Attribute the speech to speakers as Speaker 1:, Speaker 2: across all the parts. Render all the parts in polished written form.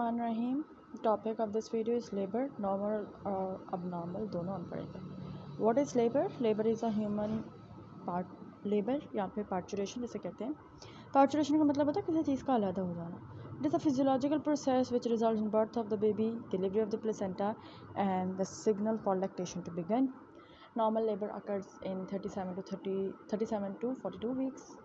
Speaker 1: बिस्मिल्लाहिर्रहमानिर्रहीम। Topic of this video is labour. Normal और abnormal दोनों हम पढ़ेंगे। What is labour? Labour is a human part. Labour या फिर पार्चुरेशन जिसे कहते हैं। पार्चुरेशन का मतलब होता है किसी चीज़ का अलहदा हो जाना। It is a physiological process which result in birth of the baby, delivery of the placenta and the signal for lactation to begin. Normal labour occurs in 37 to 42 weeks.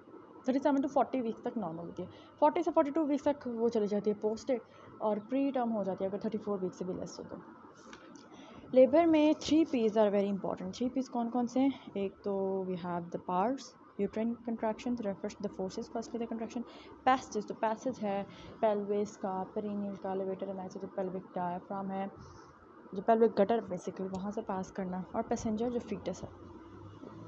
Speaker 1: 37 to 40 weeks तक normal होती है। 40 से 42 weeks तक वो चली जाती है posted, और प्री टर्म हो जाती है अगर 34 वीक से भी लेस हो तो। लेबर में 3 Ps are very important. 3 Ps कौन कौन से हैं? एक तो we have the parts, uterine contraction refers to the forces firstly the contraction. Passage, तो पैसेज है पेल्विस का, पेरिनियल का, लेवेटर एनाइस, जो पेल्विक डायफ्राम है, जो पेल्विक गटर बेसिकली वहाँ से पास करना, और पैसेंजर जो फीटस है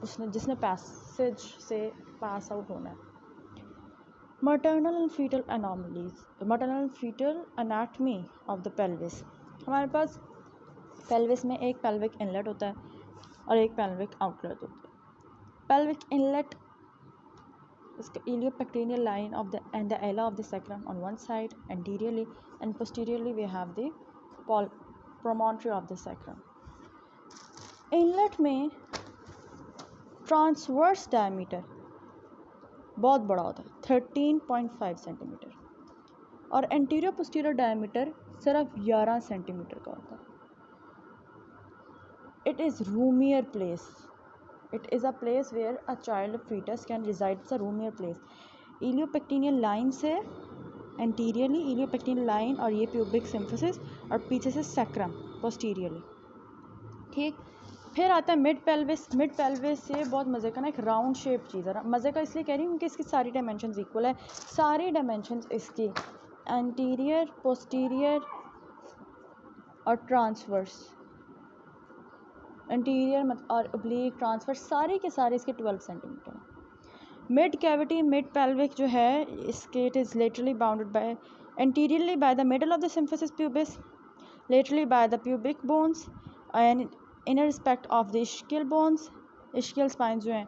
Speaker 1: उसने जिसने पैसेज से पास आउट होना है। Maternal and fetal anomalies. Maternal and fetal anatomy of the pelvis. हमारे पास pelvis में एक pelvic inlet होता है और एक pelvic outlet होता है। Pelvic inlet is the iliopectineal line of the and the ala of the sacrum on one side anteriorly, and posteriorly we have the promontory of the sacrum. Inlet में transverse diameter बहुत बड़ा होता है 13.5 centimetre, और anterior posterior diameter सिर्फ 11 centimetre का होता है। It is roomier place. It is a place where a child foetus can reside. It's a roomier place. Iliopectineal line से एंटीरियरली इलियोपेक्टिनियल लाइन और ये प्यूबिक सिम्फिसिस, और पीछे से सैक्रम पोस्टीरियरली। ठीक, फिर आता है मिड पेल्विस। मिड पेल्विस ये बहुत मज़े का ना एक राउंड शेप चीज़ है। मज़े का इसलिए कह रही हूँ क्योंकि इसकी सारी डायमेंशंस इक्वल है। सारी डायमेंशंस इसकी एंटीरियर, पोस्टीरियर और ट्रांसवर्स, एंटीरियर और ओब्लीक, ट्रांसवर्स, सारे के सारे इसके 12 सेंटीमीटर हैं। मिड कैविटी, मिड पेल्विक जो है इसके it is laterally bounded by anteriorly by the middle of the symphysis pubis, laterally by the pubic bones and in respect of the ischial bones, ischial spine जो हैं,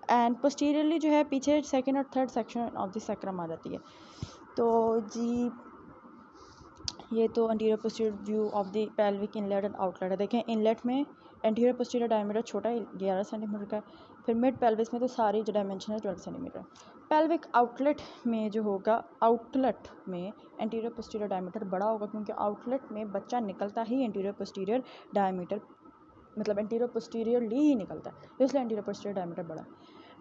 Speaker 1: and posteriorly जो है पीछे second और third section of the sacrum आ जाती है। तो जी ये तो anterior posterior view of the pelvic inlet and outlet है। देखें इनलेट में एंटीरियर पोस्टीरियर डायमीटर छोटा है 11 सेंटीमीटर का। फिर मिड पेल्विस में तो सारी जो डायमेंशन है 12 सेंटीमीटर। पेल्विक आउटलेट में जो होगा, आउटलेट में एंटीरियर पोस्टीरियर डायमीटर बड़ा होगा क्योंकि आउटलेट में बच्चा निकलता ही एंटीरियर पोस्टीरियर डायमीटर, मतलब एंटीरियर पोस्टीरियरली ही निकलता है, इसलिए एंटीरियर पोस्टीरियर डायमीटर बड़ा।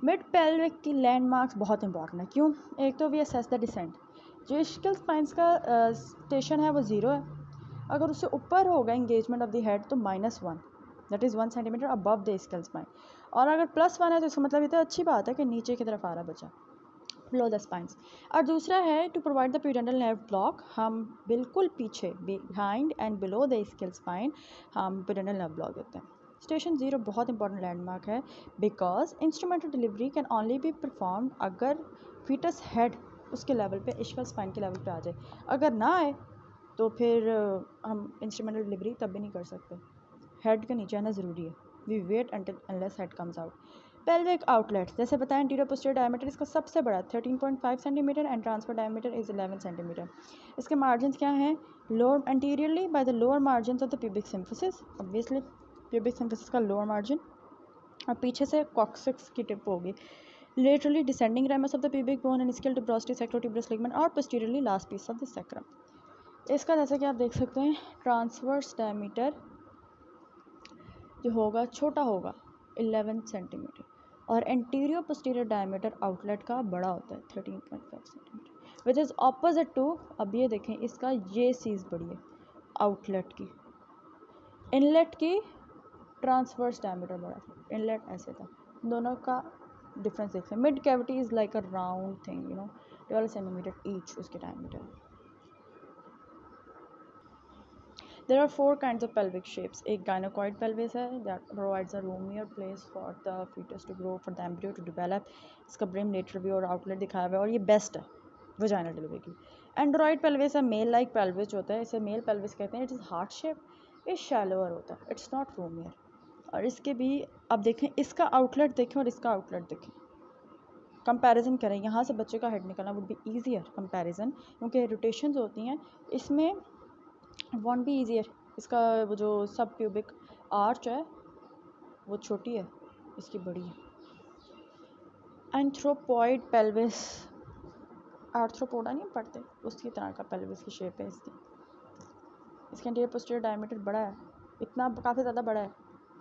Speaker 1: मिड पेल्विक की लैंडमार्क्स बहुत इंपॉर्टेंट है। क्यों? एक तो वी असेस द डिसेंट। जो इश्कियल स्पाइंस का स्टेशन है वो 0 है। अगर उससे ऊपर होगा इंगेजमेंट ऑफ द हेड तो -1, that is 1 centimetre above the ischial spine. और अगर +1 है तो इसका मतलब ये तो अच्छी बात है कि नीचे की तरफ आ रहा बच्चा, बिलो द स्पाइंस। और दूसरा है to provide the pudendal nerve block. हम बिल्कुल पीछे behind and below the ischial spine हम प्यूडेंटल नर्व ब्लॉक देते हैं। स्टेशन 0 बहुत इंपॉर्टेंट लैंडमार्क है because instrumental delivery can only be perform अगर फीटस हेड उसके लेवल पे, इश्कियल स्पाइन के लेवल पे आ जाए। अगर ना आए तो फिर हम इंस्ट्रूमेंटल डिलीवरी तब भी नहीं कर सकते। हेड के नीचे आना ज़रूरी है। We wait until unless head comes out. Pelvic outlet जैसे बताएं, एंटीरियर पोस्टीरियर डायमीटर इसका सबसे बड़ा 13.5 centimetre and transfer diameter is 11 centimetre. इसके मार्जिन क्या हैं? Lower anteriorly by the lower margin of the pubic symphysis, obviously pubic symphysis का lower margin, और पीछे से कॉक्सिक्स की टिप होगी। Laterally descending ramus of the pubic bone and ischial tuberosity sacrotuberous ligament, और posteriorly last piece of the sacrum. इसका जैसे कि आप देख सकते हैं ट्रांसवर्स डायमीटर जो होगा छोटा होगा 11 सेंटीमीटर, और एंटीरियर पोस्टीरियर डायमीटर आउटलेट का बड़ा होता है 13.5 centimetre, which is opposite to, अब ये देखें इसका ये चीज़ बड़ी है आउटलेट की, इनलेट की ट्रांसवर्स डायमीटर बड़ा था, इनलेट ऐसे था। दोनों का डिफरेंस देख लें। Mid cavity is like a round thing, 12 centimetre each उसके diameter. There are 4 kinds of pelvic shapes. एक gynecoid pelvis है that provides a roomier place for the fetus to grow, for the embryo to develop. इसका brim, lateral view और outlet दिखाया हुआ है और ये बेस्ट है vaginal delivery की। Android pelvis है मेल लाइक pelvis होता है, इसे मेल pelvis कहते हैं। इट इज़ हार्ट शेप, ये शैलोअर होता है, इट्स नॉट रूमियर। और इसके भी अब देखें, इसका आउटलेट देखें और इसका आउटलेट देखें, कंपैरिजन करें, यहाँ से बच्चे का हेड निकलना वुड बी ईजियर कंपैरिजन, क्योंकि रोटेशंस होती हैं इसमें, वॉन्ट बी ईजियर। इसका वो जो सब प्यूबिक आर्च है वो छोटी है, इसकी बड़ी है। एंथ्रोपॉइड पेल्विस, आर्थ्रोपोडा नहीं पढ़ते, उसकी तरह का पेल्विस की शेप है इसकी। इसका इंटीरियर पोस्टीरियर डायमीटर बड़ा है, इतना काफ़ी ज़्यादा बड़ा है,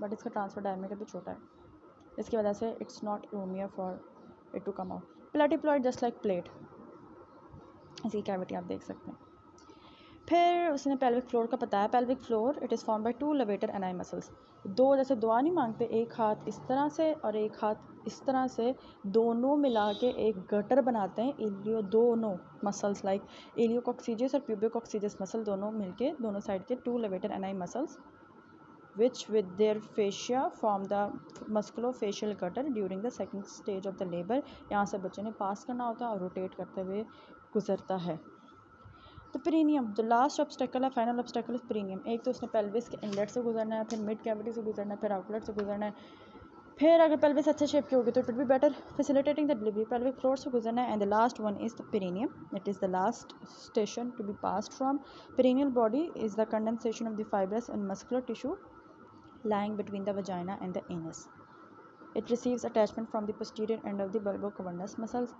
Speaker 1: बट इसका ट्रांसफर डायमीटर भी छोटा है, इसकी वजह से it's not roomier for it to come out. Platypelloid just like plate, इसकी कैविटी आप देख सकते हैं। फिर उसने पेल्विक फ्लोर का बताया, pelvic floor it is form by 2 levator एनाई muscles. दो, जैसे दुआ नहीं मांगते, एक हाथ इस तरह से और एक हाथ इस तरह से, दोनों मिला के एक गटर बनाते हैं। इलियो दोनों मसल्स लाइक इलियोकॉक्सीजियस और प्यूबियोकॉक्सीजियस मसल दोनों मिलके दोनों साइड के 2 levator एनाई muscles which with their fascia form the musculofacial gutter during the second stage of the labor। यहाँ से बच्चे ने पास करना होता है और रोटेट करते हुए गुजरता है। तो पेरिनियम, द लास्ट ऑब्स्टेकल है, फाइनल ऑब्स्टेकल इज पेरिनियम। एक तो उसने पेल्विस के इनलेट से गुजरना है, फिर मिड कैविटी से गुजरना है, फिर आउटलेट से गुजरना है। फिर अगर पेल्विस अच्छे शेप की होगी तो it will be better facilitating the delivery. Pelvic floor से गुजरना है, and the last one is the perineum, it is the last station to be passed from. Perineal body is the condensation of the fibrous and muscular tissue lying between the vagina and the anus. It receives attachment from the posterior end of the bulbocavernous muscles।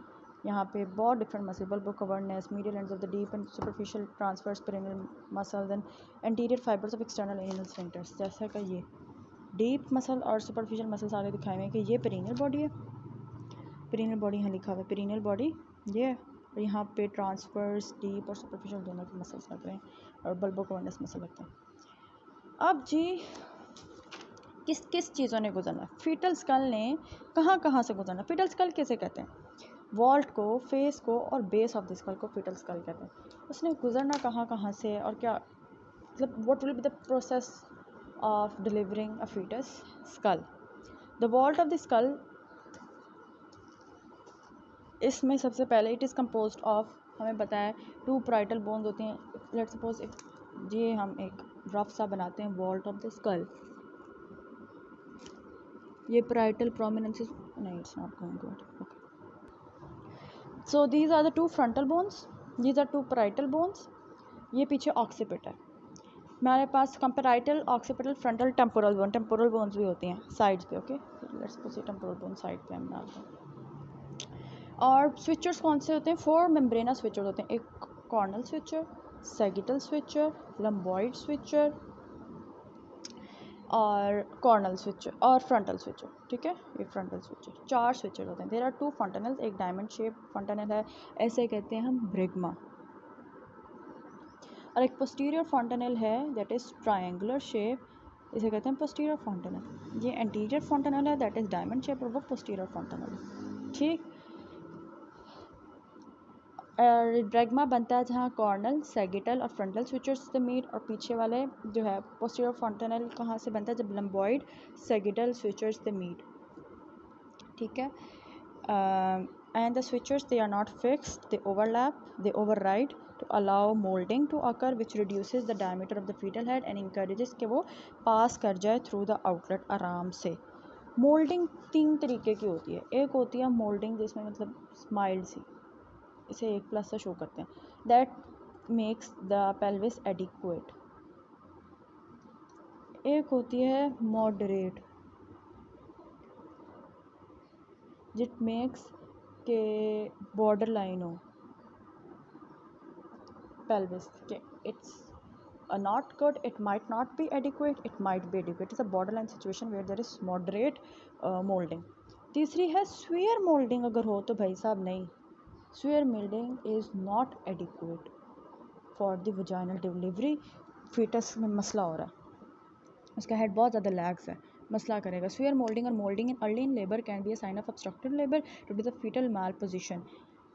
Speaker 1: यहाँ पे बहुत different muscle, bulbocavernous, medial ends of the deep and superficial transverse perineal muscles and anterior fibers of external anal sphincters। जैसा कि ये deep muscle और superficial muscles आगे दिखाए हुए हैं कि ये perineal body है, perineal body यहाँ लिखा हुआ है, perineal body ये है, और यहाँ पे transverse, deep और superficial दोनों के muscles लग रहे हैं और bulbocavernous muscle लगते हैं। अब जी किस किस चीज़ों ने गुजरना है, फीटल स्कल ने कहाँ कहाँ से गुजरना। फीटल स्कल कैसे कहते हैं, वॉल्ट को, फेस को और बेस ऑफ द स्कल को फीटल स्कल कहते हैं। उसने गुजरना कहाँ कहाँ से और क्या, मतलब what will be the process of delivering a foetus skull. The vault of the skull, इसमें सबसे पहले इट इज़ कम्पोज्ड ऑफ, हमें पता है 2 पैराइटल बोन्स होती हैं। लेट्स सपोज ये हम एक रफ सा बनाते हैं वॉल्ट ऑफ द स्कल। ये parietal prominences, नहीं, it's not going good, okay। So these are the 2 frontal bones, these are 2 parietal bones, ये पीछे ऑक्सीपिट है। हमारे पास parietal, occipital, frontal, temporal bone, temporal bones भी होती हैं साइड्स पे, okay. Let's suppose temporal bone side पे हम डालते हैं। और स्विचर्स कौन से होते हैं, 4 मेम्ब्रेना स्विचर होते हैं, एक coronal suture, sagittal suture, lambdoid suture और कॉर्नल स्विचर और फ्रंटल स्विचर, ठीक है। ये फ्रंटल स्विचर, 4 स्विचर होते हैं। देयर आर 2 फंटनल्स, एक डायमंड शेप फंटनल है, ऐसे कहते हैं हम ब्रिग्मा, और एक पोस्टीरियर फंटनल है दैट इज़ ट्रायंगुलर शेप, इसे कहते हैं पोस्टीरियर फंटनल। ये एंटीरियर फंटनल है दैट इज़ डायमंड शेप और वो पोस्टीरियर फंटनल है, ठीक। ड्रैगमा बनता है जहाँ कॉर्नल, सैगिटल और फ्रंटल स्विचर्स से मीट, और पीछे वाले जो है पोस्टीरियर फंटनल कहाँ से बनता है, जब लंबॉइड सैगिटल स्विचर्स से मीट, ठीक है। And the sutures they are not fixed, they overlap, they override to allow moulding to occur which reduces the diameter of the foetal head and encourages कि वो पास कर जाए थ्रू द आउटलेट आराम से। Moulding 3 तरीके की होती है, एक होती है मोल्डिंग जिसमें मतलब स्माइल्ड सी, इसे 1+ से शो करते हैं, that makes the pelvis adequate. एक होती है मॉडरेट, जिट मेक्स के बॉर्डर लाइन हो पेल्विस के, it's not good, it might not be adequate, it might be adequate, it's a borderline situation where there is moderate molding। तीसरी है swear moulding, अगर हो तो भाई साहब नहीं, severe moulding is not adequate for the vaginal delivery. Foetus में मसला हो रहा है, उसका हेड बहुत ज़्यादा लैग्स है, मसला करेगा। स्वेयर मोल्डिंग और moulding in early in labour can be a sign of obstructive labour to be the foetal malposition,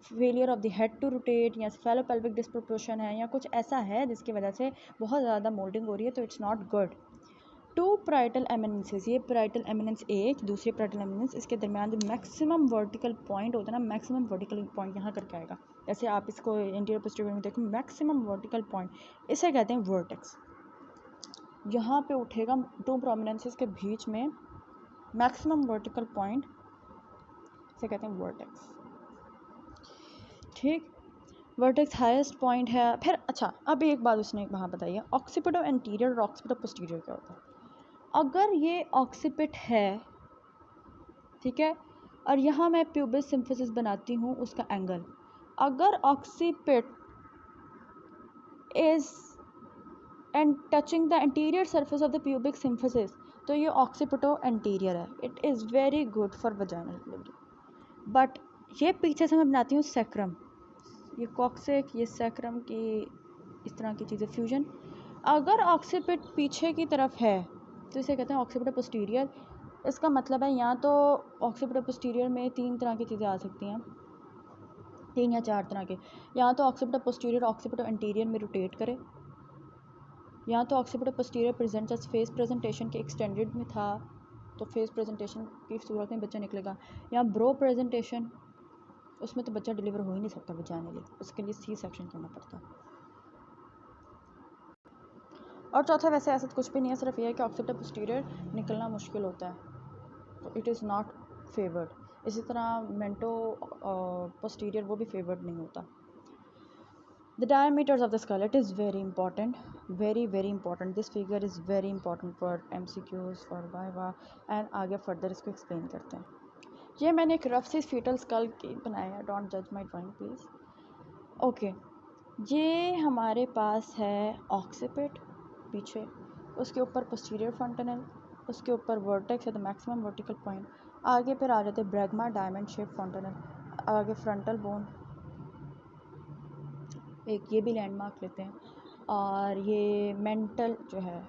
Speaker 1: failure of the head to rotate, या फेलोपेल्विक डिस्प्रोपोर्शन है, या कुछ ऐसा है जिसकी वजह से बहुत ज़्यादा मोल्डिंग हो रही है, तो इट्स नॉट गुड। 2 पैराइटल एमिनेंसेस, ये पैराइटल एमिनेंस एक, दूसरी पैराइटल एमिनेंस, इसके दरमियान जो मैक्सिमम वर्टिकल पॉइंट होता है ना, मैक्सिमम वर्टिकल पॉइंट यहाँ करके आएगा, जैसे आप इसको इंटीरियर पोस्टीरियर में देखो, मैक्सिमम वर्टिकल पॉइंट, इसे कहते हैं वर्टेक्स। यहाँ पे उठेगा 2 प्रोमिनेंसेस के बीच में मैक्सिमम वर्टिकल पॉइंट, इसे कहते हैं वर्टेक्स। ठीक। वर्टेक्स हाईएस्ट पॉइंट है। फिर अच्छा, अब एक बात उसने वहाँ बताई है, ऑक्सीपिट ऑफ एंटीरियर और ऑक्सीपिट ऑफ पोस्टीरियर क्या होता है। अगर ये ऑक्सीपिट है, ठीक है, और यहाँ मैं प्यूबिस सिम्फिसिस बनाती हूँ उसका एंगल, अगर occiput is and touching the anterior surface of the pubic symphysis, तो ये ऑक्सीपिटो एंटीरियर है। It is very good for vaginal delivery. But ये पीछे से मैं बनाती हूँ सैक्रम, ये कॉक्सिक, ये सैक्रम की इस तरह की चीज़ें फ्यूजन। अगर ऑक्सीपिट पीछे की तरफ है तो इसे कहते हैं ऑक्सीपिटो पोस्टीरियर। इसका मतलब है यहाँ तो ऑक्सीपिटो पोस्टीरियर में 3 तरह की चीज़ें आ सकती हैं, 3 या 4 तरह के। यहाँ तो ऑक्सीपिटो पोस्टीरियर ऑक्सीपिटो एंटीरियर में रोटेट करे, यहाँ तो occipito posterior present as face presentation के एक्सटेंडेड में था, तो फेस प्रेजेंटेशन की सूरत में बच्चा निकलेगा। यहाँ ब्रो प्रेजेंटेशन, उसमें तो बच्चा डिलीवर हो ही नहीं सकता वजाइनली, उसके लिए सी सेक्शन करना पड़ता। और चौथा, वैसे ऐसा कुछ भी नहीं है, सिर्फ ये है कि ऑक्सीपिटो पोस्टीरियर निकलना मुश्किल होता है, तो इट इज़ नॉट फेवर्ड। इसी तरह मेंटो पोस्टीरियर वो भी फेवर्ड नहीं होता। The diameters of the skull, it is very important, very very important. This figure is very important for MCQs, for viva, and आगे further इसको explain करते हैं। ये मैंने एक रफ सी फीटल स्कल की बनाया है, डोंट जज माई ड्राइंग प्लीज़। ओके, ये हमारे पास है ऑक्सीपिट पीछे, उसके ऊपर पोस्टीरियर फंटनल, उसके ऊपर वर्टेक्स है द मैक्सिमम वर्टिकल पॉइंट, आगे फिर आ जाते ब्रैगमा डायमंड शेप फंटनल, आगे फ्रंटल बोन, एक ये भी लैंडमार्क लेते हैं, और ये मेंटल जो है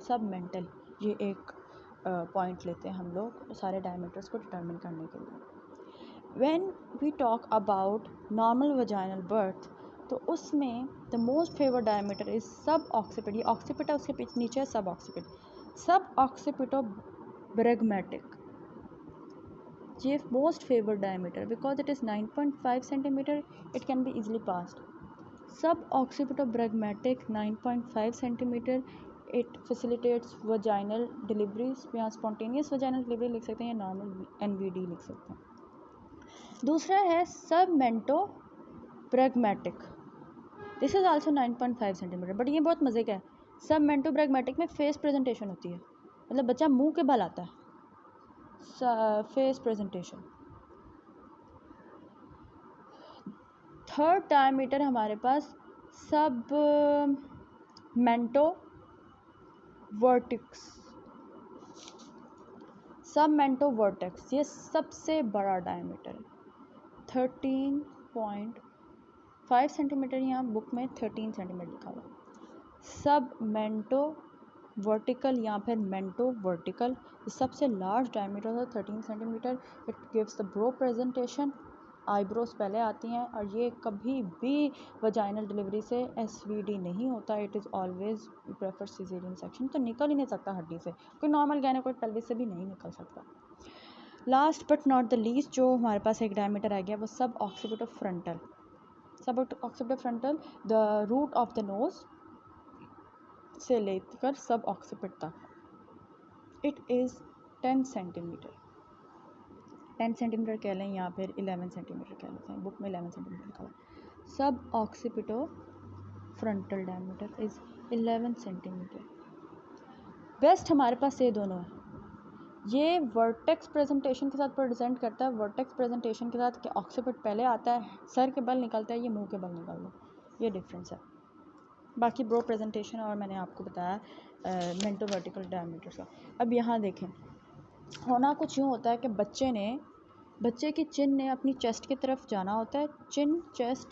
Speaker 1: सब मेंटल, ये एक पॉइंट लेते हैं हम लोग सारे डायमीटर्स को डिटरमिन करने के लिए। When we talk about normal vaginal birth, तो उसमें the most favoured diameter is sub occiput. ये ऑक्सीपिट है, उसके पीछे नीचे है सब ऑक्सीपिट, सब ऑक्सीपिटो ब्रैगमेटिक, ये most favoured diameter because it is 9.5 centimetre, it can be easily passed. Sub occipito bregmatic 9.5 centimetre, it facilitates vaginal deliveries, यहाँ स्पॉन्टेनियस वजाइनल डिलीवरी लिख सकते हैं या नॉर्मल NVD लिख सकते हैं। दूसरा है sub mento bregmatic, this is also 9.5 centimetre, but ये बहुत मज़े का है। सब मेंटो ब्रैगमेटिक में फेस प्रेजेंटेशन होती है, मतलब बच्चा मुंह के बल आता है, फेस प्रेजेंटेशन। थर्ड डायमीटर हमारे पास सब मेंटो वर्टेक्स, सब मेंटो वर्टेक्स, ये सबसे बड़ा डायमीटर है, 13.5 सेंटीमीटर, यहाँ बुक में 13 सेंटीमीटर लिखा हुआ। सब मेंटो वर्टिकल या फिर मेंटो वर्टिकल, सबसे लार्ज डायमीटर है 13 centimetre, it gives the brow presentation, eyebrows पहले आती हैं, और ये कभी भी वजाइनल डिलीवरी से SVD नहीं होता, it is always prefer caesarean section, तो निकल ही नहीं सकता हड्डी से, कोई नॉर्मल गायनेकोइक पेल्विस से भी नहीं निकल सकता। Last but not the least जो हमारे पास एक डायमीटर आ गया वो sub occipito frontal, sub occipito frontal the root of the nose से लेकर सब ऑक्सीपिट तक, इट इज़ 10 सेंटीमीटर, 10 सेंटीमीटर कह लें या फिर 11 सेंटीमीटर कह लेते हैं, बुक में 11 सेंटीमीटर लिखा हुआ है। सब occipito frontal diameter is 11 centimetre. Best हमारे पास ये दोनों है, ये वर्टेक्स प्रेजेंटेशन के साथ प्रेजेंट करता है, वर्टेक्स प्रेजेंटेशन के साथ कि ऑक्सीपिट पहले आता है, सर के बल निकलता है, ये मुंह के बल निकलता है, ये डिफरेंस है। बाकी ब्रो प्रेजेंटेशन और मैंने आपको बताया मेंटो वर्टिकल डायमीटर का। अब यहाँ देखें, होना कुछ यूँ होता है कि बच्चे की चिन ने अपनी चेस्ट की तरफ जाना होता है, chin chest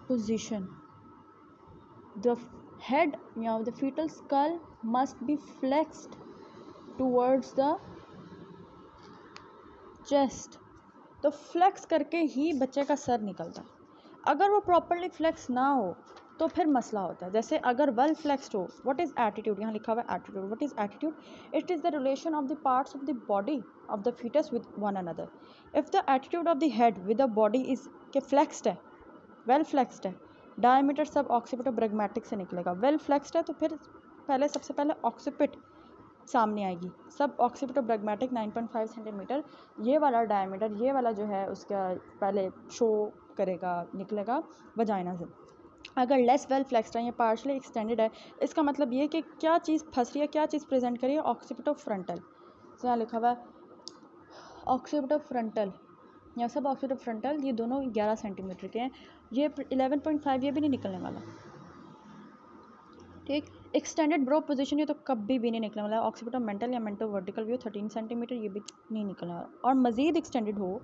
Speaker 1: position, the head या the foetal skull must be flexed towards the chest, तो फ्लेक्स करके ही बच्चे का सर निकलता है। अगर वो प्रॉपरली फ्लेक्स ना हो तो फिर मसला होता है। जैसे अगर वेल फ्लेक्स्ड हो, व्हाट इज़ एटीट्यूड, यहाँ लिखा हुआ है attitude, what is attitude, it is the relation of the parts of the body of the foetus with one another. If the attitude of the head with the body is के flexed है, well flexed है, diameter sub occipito bregmatic से निकलेगा। Well flexed है तो फिर सबसे पहले ऑक्सीपिट सामने आएगी। सब ऑक्सीपिटल ब्रैगमेटिक 9.5 सेंटीमीटर, ये वाला डायमीटर, ये वाला जो है उसका पहले शो करेगा, निकलेगा वजाइना से। अगर लेस वेल फ्लेक्स्ड है या पार्शली एक्सटेंडेड है, इसका मतलब ये कि क्या चीज़ फंस रही है, क्या चीज़ प्रेजेंट करी है, ऑक्सीपिटल फ्रंटल। तो यहाँ लिखा हुआ है ऑक्सीपिटल फ्रंटल या सब ऑक्सीपिटल फ्रंटल, ये दोनों 11 सेंटीमीटर के हैं। ये 11.5 ये भी नहीं निकलने वाला, ठीक। एक्सटेंडेड ब्रो पोजीशन, ये तो कभी भी नहीं निकलने वाला। ऑक्सीपिटल मेंटल या मेंटल वर्टिकल व्यू 13 सेंटीमीटर, ये भी नहीं निकलने वाला। और मज़ीद एक्सटेंडेड हो,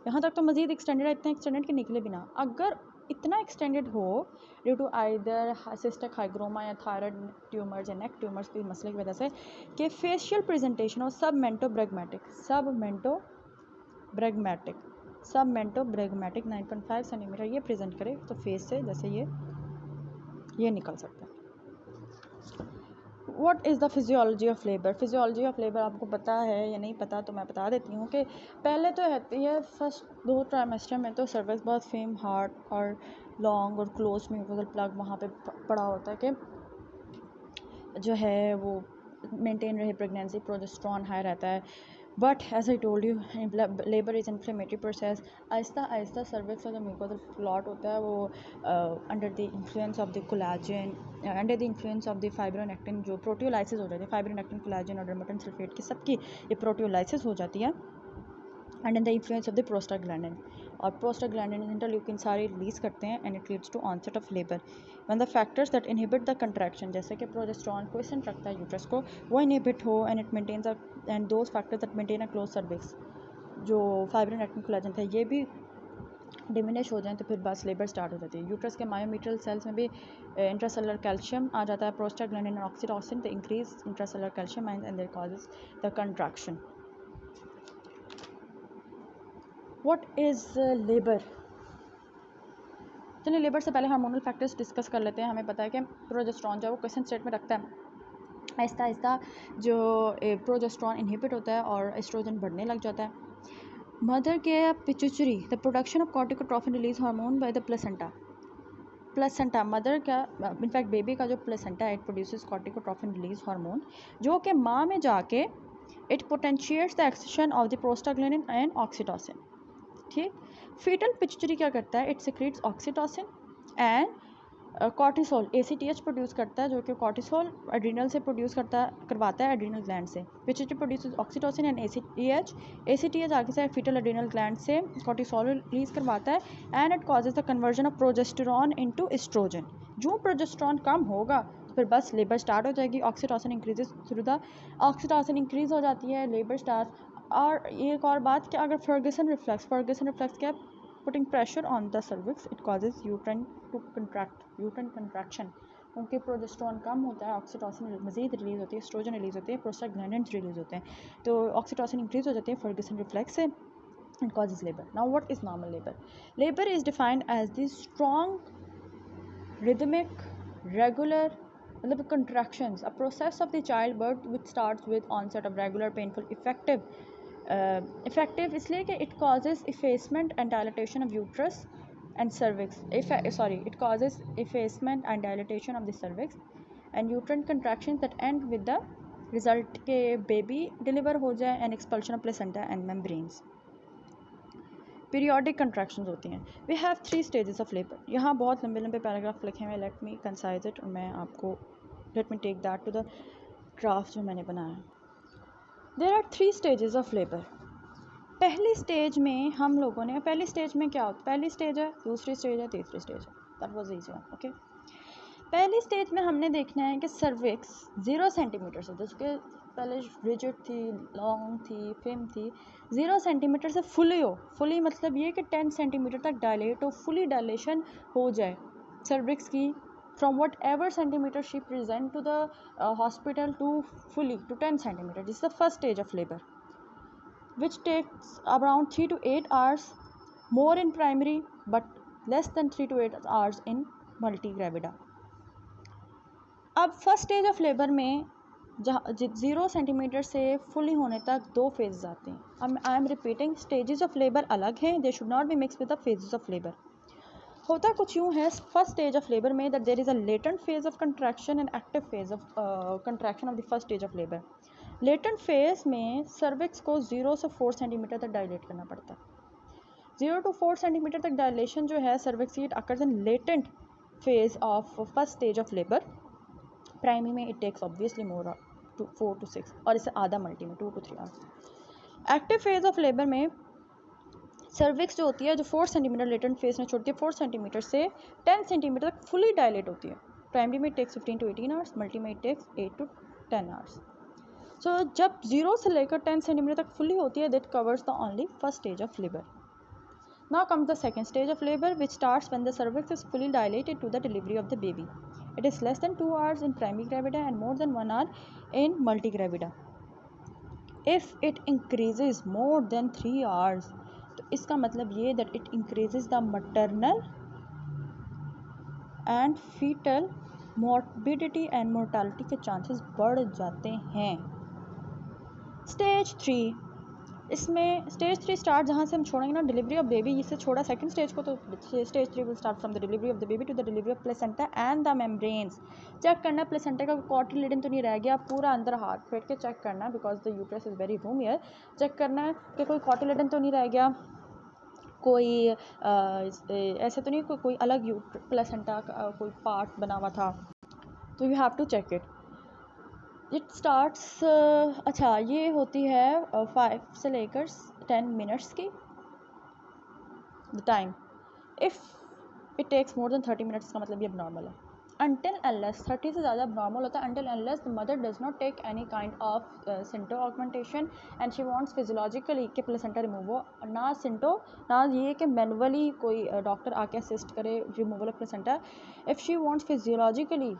Speaker 1: यहाँ तक तो मज़ीद एक्सटेंडेड है, इतना एक्सटेंडेड कि निकले भी ना। अगर इतना एक्सटेंडेड हो due to either cystic hygroma या थायराइड ट्यूमर्स या नेक ट्यूमर्स के मसले की वजह से, कि फेशियल प्रेजेंटेशन हो सब मेंटो ब्रैगमेटिक 9.5 सेंटीमीटर ये प्रेजेंट करे, तो फेस से जैसे ये निकल सकता है। What is the physiology of labour? Physiology of labour आपको पता है या नहीं पता, तो मैं बता देती हूँ कि पहले तो रहती है फर्स्ट 2 ट्राइमेस्टर में तो सर्विक्स बहुत फेम हार्ड और लॉन्ग और क्लोज म्यूकोसल प्लग वहाँ पे पड़ा होता है कि जो है वो मेंटेन रहे प्रेगनेंसी, प्रोजेस्टेरॉन हाई रहता है। But as I told you, labour is inflammatory process. आहिस्ता आहिस्ता सर्विक्स का जो म्यूकोसल प्लॉट होता है वो under the influence of the collagen, under the influence of the fibronectin, जो प्रोटियोलाइसिस हो जाती है, फाइब्रोनेक्टिन, कोलाजन और डर्माटोन सल्फेट की सबकी ये प्रोटियोलाइसिस हो जाती है, and in the influence of the prostaglandin. और प्रोस्टाग्लैंडिन इंटरल्यूकिन सारे रिलीज करते हैं, and it leads to onset of labour when the factors that inhibit the contraction, जैसे कि प्रोजेस्टेरॉन क्विसेंट रखता है यूट्रस को, वो इनहिबिट हो, and it maintains and those factors that maintain a close cervix, जो फाइब्रोनेक्टिन, कोलाजन था, ये भी डिमिनिश हो जाए तो फिर बस लेबर स्टार्ट हो जाती है। यूट्रस के मायोमीट्रियल सेल्स में भी इंट्रासेलुलर कैल्शियम आ जाता है, प्रोस्टाग्लैंडिन और oxytocin the increase intracellular calcium and there causes the contraction. What is labour? चलिए लेबर से पहले हार्मोनल फैक्टर्स डिस्कस कर लेते हैं। हमें पता है कि प्रोजेस्टेरॉन जो है वो क्वेश्चन स्टेट में रखता है, आहिस्ता आहिस्ता जो प्रोजेस्टेरॉन इनहिबिट होता है और एस्ट्रोजन बढ़ने लग जाता है। मदर के pituitary, the production of corticotrophin release hormone by the placenta mother का, इनफैक्ट बेबी का जो प्लेसेंटा है, it produces corticotrophin release hormone, जो कि माँ में जाके it potentiates the excretion of the prostaglandin and oxytocin, ठीक। फीटल पिट्यूटरी क्या करता है, it secretes oxytocin and cortisol, ACTH produce करता है, जो कि कॉर्टिसोल एड्रीनल से करवाता है एड्रीनल ग्लैंड से, pituitary produces oxytocin and ACTH आगे से फीटल एड्रीनल ग्लैंड से कॉर्टिसोल रिलीज करवाता है, and it causes the conversion of progesterone into oestrogen. जो प्रोजेस्टेरॉन कम होगा तो फिर बस लेबर स्टार्ट हो जाएगी। Oxytocin increases through the, oxytocin increase हो जाती है, लेबर स्टार्ट। और एक और बात कि अगर फर्गसन रिफ्लेक्स क्या है, putting pressure on the cervix, it causes uterine contraction, क्योंकि प्रोजेस्टेरॉन कम होता है, ऑक्सीटोसिन मज़ीद रिलीज़ होती है, एस्ट्रोजन रिलीज़ होती है, प्रोस्टाग्लैंडिन्स रिलीज़ होते हैं, तो ऑक्सीटोसिन इंक्रीज़ हो जाती है फर्गसन रिफ्लेक्स से, and causes labor. Now what is normal labor? Labor is defined as the strong rhythmic regular contractions, a process of the childbirth which starts with onset of regular painful effective इसलिए कि it causes effacement and dilatation of uterus and cervix, it causes effacement and dilatation of the cervix and uterine contractions that end with the result के baby deliver हो जाए and expulsion of placenta and membranes. Periodic contractions होती हैं। We have 3 stages of labour. यहाँ बहुत लंबे लंबे paragraph लिखे हुए, लेट मी कंसाइज इट, और मैं आपको let me take that to the draft जो मैंने बनाया। There are 3 stages of labour. पहली स्टेज में हम लोगों ने, पहली स्टेज में क्या होता है, पहली स्टेज है, दूसरी स्टेज है, तीसरी स्टेज है, that was easy one, okay. पहली स्टेज में हमने देखना है कि सर्विक्स 0 सेंटीमीटर से, जिसके पहले रिजिड थी, लॉन्ग थी, फिम थी, 0 सेंटीमीटर से फुली मतलब ये कि 10 सेंटीमीटर तक डायलेट हो, फुली डायलेशन हो जाए सर्विक्स की, from whatever centimeter she present to the hospital to 10 centimeter. This is the first stage of labor, which takes around 3 to 8 hours, more in primary but less than 3 to 8 hours in multigravida. अब first stage of labour में जहाँ 0 centimetre से fully होने तक 2 phases आते हैं। अब I am repeating, stages of labour अलग हैं, they should not be mix with the phases of labour. होता कुछ यूँ है फर्स्ट स्टेज ऑफ लेबर में, that there is a latent phase of contraction and active phase of contraction of the first stage of labour. Latent phase में cervix को 0 से 4 centimetre तक dilate करना पड़ता है। 0 to 4 सेंटीमीटर तक डायलेशन जो है सर्विक्स की occurs in latent phase of first stage of labour. Primary में it takes obviously more 4 to 6 और इससे आधा मल्टी में 2 to 3 hours. Active phase of labour में सर्विक्स जो होती है जो 4 सेंटीमीटर लेटेंट फेज में छोड़ती है 4 सेंटीमीटर से 10 सेंटीमीटर तक फुली डायलेट होती है। प्राइमरी में टेक्स 15 to 18 आवर्स, मल्टी में टेक्स 8 to 10 आवर्स। सो जब 0 से लेकर 10 सेंटीमीटर तक फुली होती है that covers the only first stage of labour. Now comes the second stage of labor, which starts when the cervix is fully dilated to the delivery of the baby. It is less than 2 hours in primary gravida and more than 1 hour in multigravida. If it increases more than 3 hours, तो इसका मतलब ये that it increases the maternal and fetal morbidity and mortality के chances बढ़ जाते हैं। Stage 3, इसमें stage 3 start जहाँ से हम छोड़ेंगे ना डिलीवरी ऑफ बेबी, इससे छोड़ा सेकंड स्टेज को, तो stage 3 will start from the delivery of the baby to the delivery of placenta and the membranes. Check करना प्लेसेंटा का कॉटिलेडन तो नहीं रह गया, पूरा अंदर हाथ फेंट के चेक करना because the uterus is very room here. Check करना है कि कोई कॉटिलेडन तो नहीं रह गया, कोई ऐसे तो नहीं कोई अलग प्लेसेंटा का कोई पार्ट बना हुआ था, तो you have to check it. It starts अच्छा ये होती है 5 से लेकर 10 मिनट्स की the time. If it takes more than 30 minutes का मतलब ये अब नॉर्मल है। अनटिल अनलेस 30 से ज़्यादा नॉर्मल होता है until unless the mother does not take any kind of synto augmentation and she wants physiologically के प्लेसेंटा रिमूव हो, ना सिंटो ना ये कि मैनुअली कोई डॉक्टर आके असिस्ट करे removal of placenta. If she wants physiologically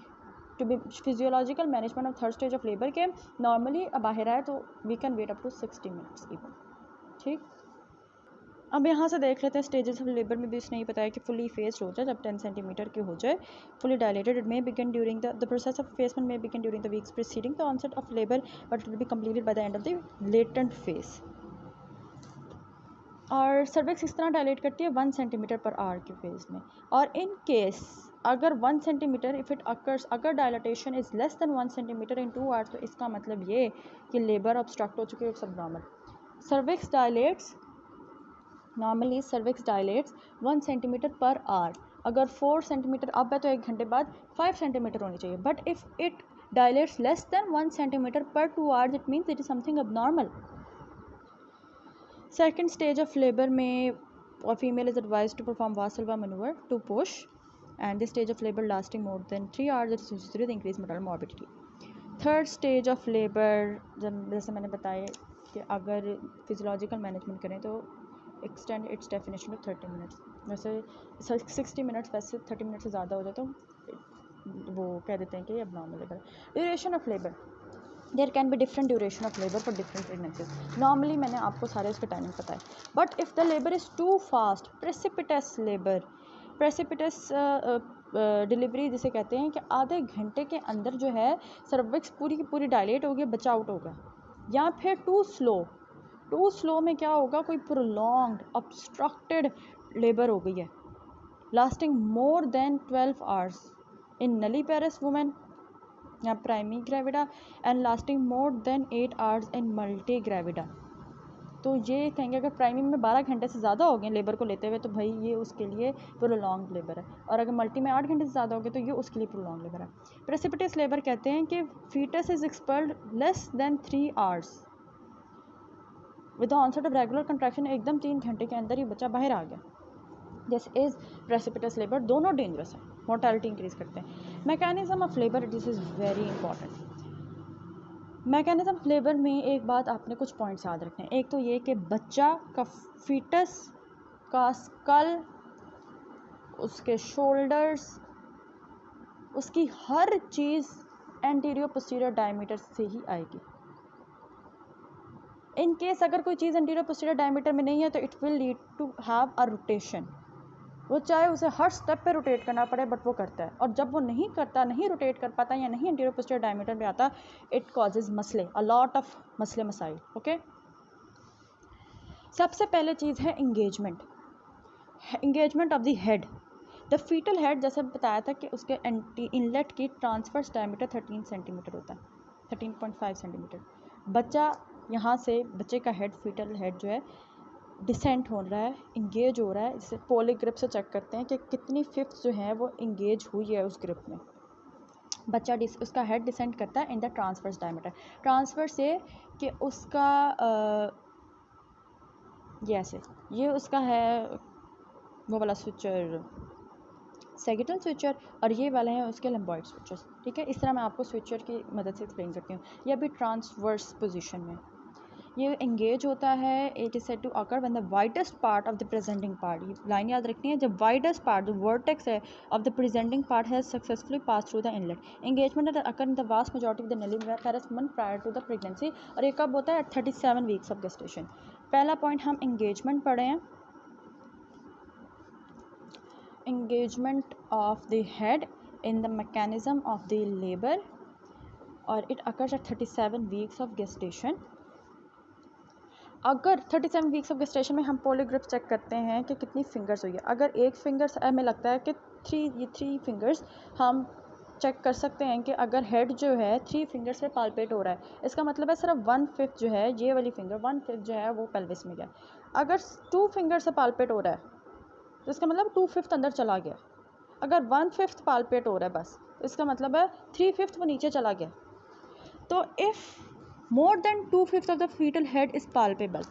Speaker 1: to be physiological management of third stage of labour के नॉर्मली बाहर आए तो we can wait up to 60 minutes even. ठीक, अब यहाँ से देख लेते हैं स्टेजेस ऑफ लेबर में भी इसने ये बताया कि फुली फेस्ड हो जाए जब 10 सेंटीमीटर की हो जाए, fully dilated. It may begin during the process of effacement may begin during the weeks preceding the onset of labour but it will be completed by the end of the latent phase. और cervix इस तरह dilate करती है 1 centimetre per hour के phase में। और in case अगर 1 centimetre if it occurs अगर dilatation is less than 1 centimetre in 2 hours, तो इसका मतलब ये कि लेबर ऑब्स्ट्रक्ट हो चुकी है, सब normal. Cervix dilates normally cervix dilates 1 centimetre per hour. अगर 4 सेंटीमीटर अब है तो 1 घंटे बाद 5 सेंटीमीटर होनी चाहिए। But if it dilates less than 1 centimetre पर 2 hours it means it is something अब normal. Second stage of labor में a female is advised to perform vas salva maneuver to push, and this stage of labor lasting more than 3 hours it is associated with increased maternal morbidity. Third stage of labor जब जैसे मैंने बताया कि अगर physiological management करें तो extend its definition to 30 minutes. वैसे 60 minutes वैसे 30 मिनट से ज़्यादा हो जाए तो वो कह देते हैं कि अब normal labour. Duration of labour, there can be different duration of labour for different pregnancies. Normally मैंने आपको सारे उसके टाइमिंग पता है, but if the labour is too fast precipitous labour, precipitous delivery जिसे कहते हैं कि आधे घंटे के अंदर जो है सर्विक्स पूरी की पूरी डायलेट हो गई, बच्चा आउट हो गया। या फिर टू स्लो में क्या होगा, कोई प्रोलॉन्ग्ड ऑब्स्ट्रक्टेड लेबर हो गई है lasting more than 12 hours in nulliparous women या primary gravida and lasting more than 8 hours in multi gravida. तो ये कहेंगे अगर प्राइमरी में 12 घंटे से ज़्यादा हो गए लेबर को लेते हुए तो भाई ये उसके लिए प्रोलॉन्ग लेबर है, और अगर मल्टी में 8 घंटे से ज़्यादा हो गए तो ये उसके लिए प्रोलॉन्ग लेबर है। प्रेसिपिटस लेबर कहते हैं कि foetus is expelled less than 3 hours with the onset of regular contraction, एकदम 3 घंटे के अंदर ही बच्चा बाहर आ गया। दिस इज़ प्रेसिपिटस लेबर, दोनों डेंजरस है, मोर्टालिटी इंक्रीज करते हैं। Mechanism of labour, this is very important. Mechanism of labour में एक बात आपने कुछ पॉइंट्स याद रखने हैं। एक तो ये कि बच्चा का फीटस का स्कल, उसके शोल्डर्स, उसकी हर चीज़ एंटीरियर पोस्टीरियर डायमीटर से ही आएगी। इन केस अगर कोई चीज़ एंटीरियर पोस्टीरियर डायमीटर में नहीं है तो it will lead to have a rotation. वो चाहे उसे हर स्टेप पे रोटेट करना पड़े बट वो करता है, और जब वो नहीं करता, नहीं रोटेट कर पाता या नहीं एंटीरियर पोस्टीरियर डायमीटर पे आता, इट कॉजेज मसले, अ लॉट ऑफ मसले मसाइल। ओके, सबसे पहले चीज़ है engagement, engagement of the head. The foetal head जैसे बताया था कि उसके इनलेट की ट्रांसवर्स डायमीटर 13 सेंटीमीटर होता है, 13.5 सेंटीमीटर। बच्चा यहाँ से बच्चे का हेड, फीटल हेड जो है डिसेंट हो रहा है, इंगेज हो रहा है। जैसे पोलिक ग्रिप से चेक करते हैं कि कितनी फिफ्थ जो है वो इंगेज हुई है उस ग्रिप में। बच्चा उसका हेड डिसेंट करता है in the transverse diameter, transverse से कि उसका ये ऐसे, ये उसका है वो वाला स्विचर सैगिटल स्विचर, और ये वाले हैं उसके लंबॉइड स्विचर्स। ठीक है, इस तरह मैं आपको स्विचर की मदद से एक्सप्लेन करती हूँ। ये अभी ट्रांसवर्स पोजीशन में ये एंगेज होता है। It is said to occur when the widest part of the presenting part, ये लाइन याद रखनी है, जब वाइडेस्ट पार्ट जो वर्टेक्स है of the presenting part has successfully pass through the inlet. Engagement occur in the vast majority of the nulliparous woman prior to the pregnancy, और ये कब होता है? At 37 weeks of gestation. पहला point हम engagement पढ़े हैं, engagement of the head in the mechanism of the labor, और it occurs at 37 weeks of gestation। अगर 37 वीक्स ऑफ गेस्टेशन में हम पोलीग्रिप चेक करते हैं कि कितनी फिंगर्स हुई है। अगर एक फिंगर्स हमें लगता है कि थ्री फिंगर्स हम चेक कर सकते हैं कि अगर हेड जो है 3 फिंगर्स से पाल्पेट हो रहा है, इसका मतलब है सिर्फ 1/5 जो है, ये वाली फिंगर 1/5 जो है वो पेल्विस में गया। अगर 2 फिंगर से पाल्पेट हो रहा है तो इसका मतलब 2/5 अंदर चला गया। अगर 1/5 पाल्पेट हो रहा है बस, इसका मतलब है 3/5 वो नीचे चला गया। तो if more than 2/5 of the foetal head is palpable,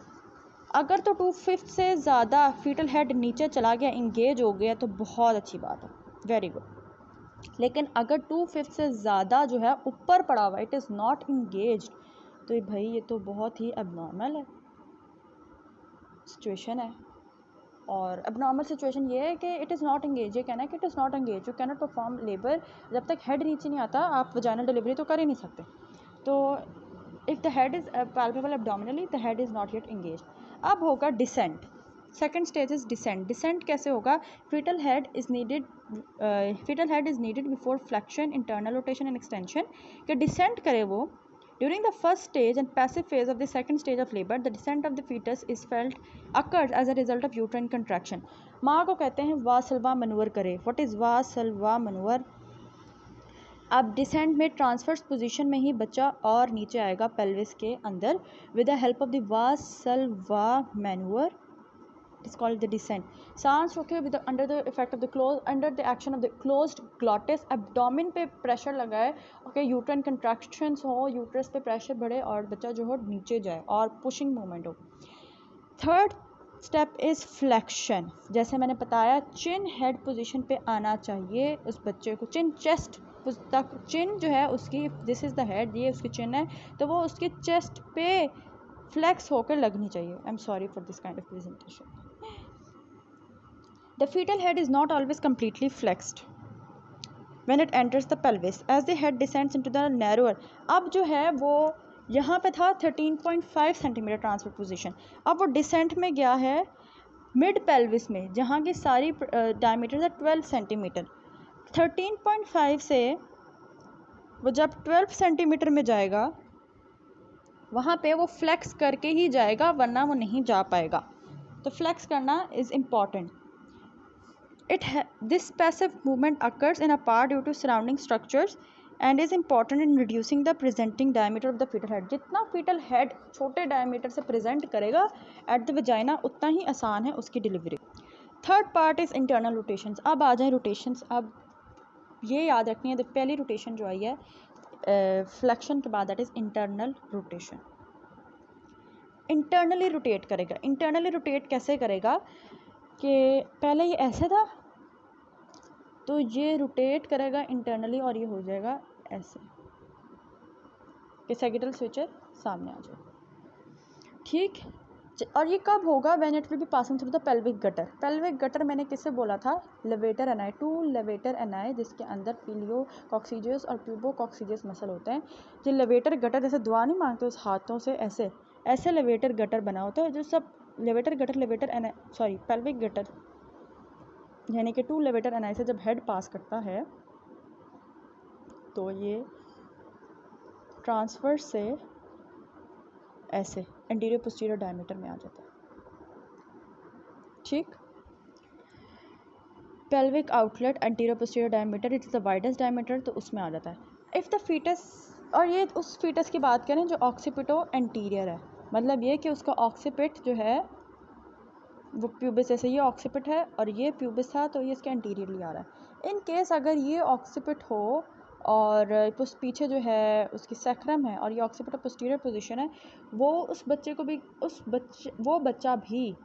Speaker 1: अगर तो 2/5 से ज़्यादा फीटल हेड नीचे चला गया, इंगेज हो गया, तो बहुत अच्छी बात है, वेरी गुड। लेकिन अगर 2/5 से ज़्यादा जो है ऊपर पड़ा हुआ, इट इज़ नॉट इंगेज, तो भाई ये तो बहुत ही एबनॉर्मल है सिचुएशन है। और एबनॉर्मल सिचुएशन ये है कि इट इज़ नॉट एंगेज, ये कहना है कि it is not engage, you can not perform labour. जब तक हेड नीचे नहीं आता आप वजाइनल डिलीवरी तो कर ही नहीं सकते। तो if the head is palpable abdominally, the head is not yet engage. अब होगा descent, second stage is descent. Descent कैसे होगा? Foetal head is needed before flexion, internal rotation and extension. कि डिसेंट करे वो during the first stage and passive phase of the second stage of labor. The descent of the fetus is occurs as a result of uterine contraction. माँ को कहते हैं Valsalva manoeuvre करे। What is Valsalva manoeuvre? अब descent में transverse position में ही बच्चा और नीचे आएगा पेल्विस के अंदर with the help of the Valsalva manoeuvre. It is called the descent. सांस रोके with under the effect of the under the action of the closed glottis, abdomen पे प्रेशर लगाए, ओके, यूट्राइन कंट्रैक्शंस हो, uterus पे pressure बढ़े और बच्चा जो हो नीचे जाए और पुशिंग मूवमेंट हो। Third step is flexion. जैसे मैंने बताया, चिन हेड पोजीशन पे आना चाहिए उस बच्चे को, चिन चेस्ट तक, चिन जो है उसकी, दिस इज़ द हेड, ये उसकी चिन है, तो वो उसके चेस्ट पे फ्लेक्स होकर लगनी चाहिए। I am sorry for this kind of presentation. The fetal head is not always completely flexed when it enters the pelvis as the head descends into the narrower। अब जो है वो यहाँ पे था 13.5 सेंटीमीटर ट्रांसफर पोजीशन, अब वो decent में गया है मिड पेल्विस में, जहाँ की सारी डायमीटर है 12 सेंटीमीटर। 13.5 से वो जब 12 सेंटीमीटर में जाएगा, वहाँ पे वो फ्लेक्स करके ही जाएगा, वरना वो नहीं जा पाएगा। तो फ्लेक्स करना is important. This passive movement occurs in a part due to surrounding structures and is important in reducing the presenting diameter of the fetal head। जितना fetal head छोटे diameter से present करेगा at the vagina, उतना ही आसान है उसकी delivery. Third part is internal rotations. अब आ जाए रोटेशंस। अब ये याद रखनी है, पहली रोटेशन जो आई है फ्लेक्शन के बाद, that is internal rotation. Internally rotate करेगा। इंटरनली रोटेट कैसे करेगा कि पहले ये ऐसे था, तो ये रोटेट करेगा इंटरनली और ये हो जाएगा ऐसे कि सैगिटल स्विचर सामने आ जाए। ठीक, और ये कब होगा? When it will be passing through the pelvic gutter. Pelvic gutter मैंने किससे बोला था? लेवेटर एनाई, 2 लेवेटर एनाई, जिसके अंदर पिलियो कॉक्सीजियस और ट्यूबो कॉक्सीजियस मसल होते हैं। ये लेवेटर गटर, जैसे दुआ नहीं मांगते उस हाथों से, ऐसे ऐसे लेवेटर गटर बना होता है। जो सब levator gutter, levator एनाई, sorry pelvic gutter, यानी कि 2 लेवेटर एनाई से जब हेड पास करता है तो ये ट्रांसफर से ऐसे एंटीरियर पोस्टीरियर डायमीटर में आ जाता है। ठीक, pelvic outlet anterior posterior diameter, it is the widest diameter, तो उसमें आ जाता है। इफ़ द फीटस और ये उस फीटस की बात करें जो ऑक्सीपिटो एंटीरियर है, मतलब ये कि उसका ऑक्सीपिट जो है वो प्यूबिस, जैसे ये ऑक्सीपिट है और ये प्यूबिस था तो ये इसके एंटीरियरली आ रहा है। इन केस अगर ये ऑक्सीपिट हो और उस पीछे जो है उसकी सैक्रम है और ये ऑक्सीपिट पोस्टीरियर पोजीशन है, वो उस बच्चे को भी वो बच्चा भी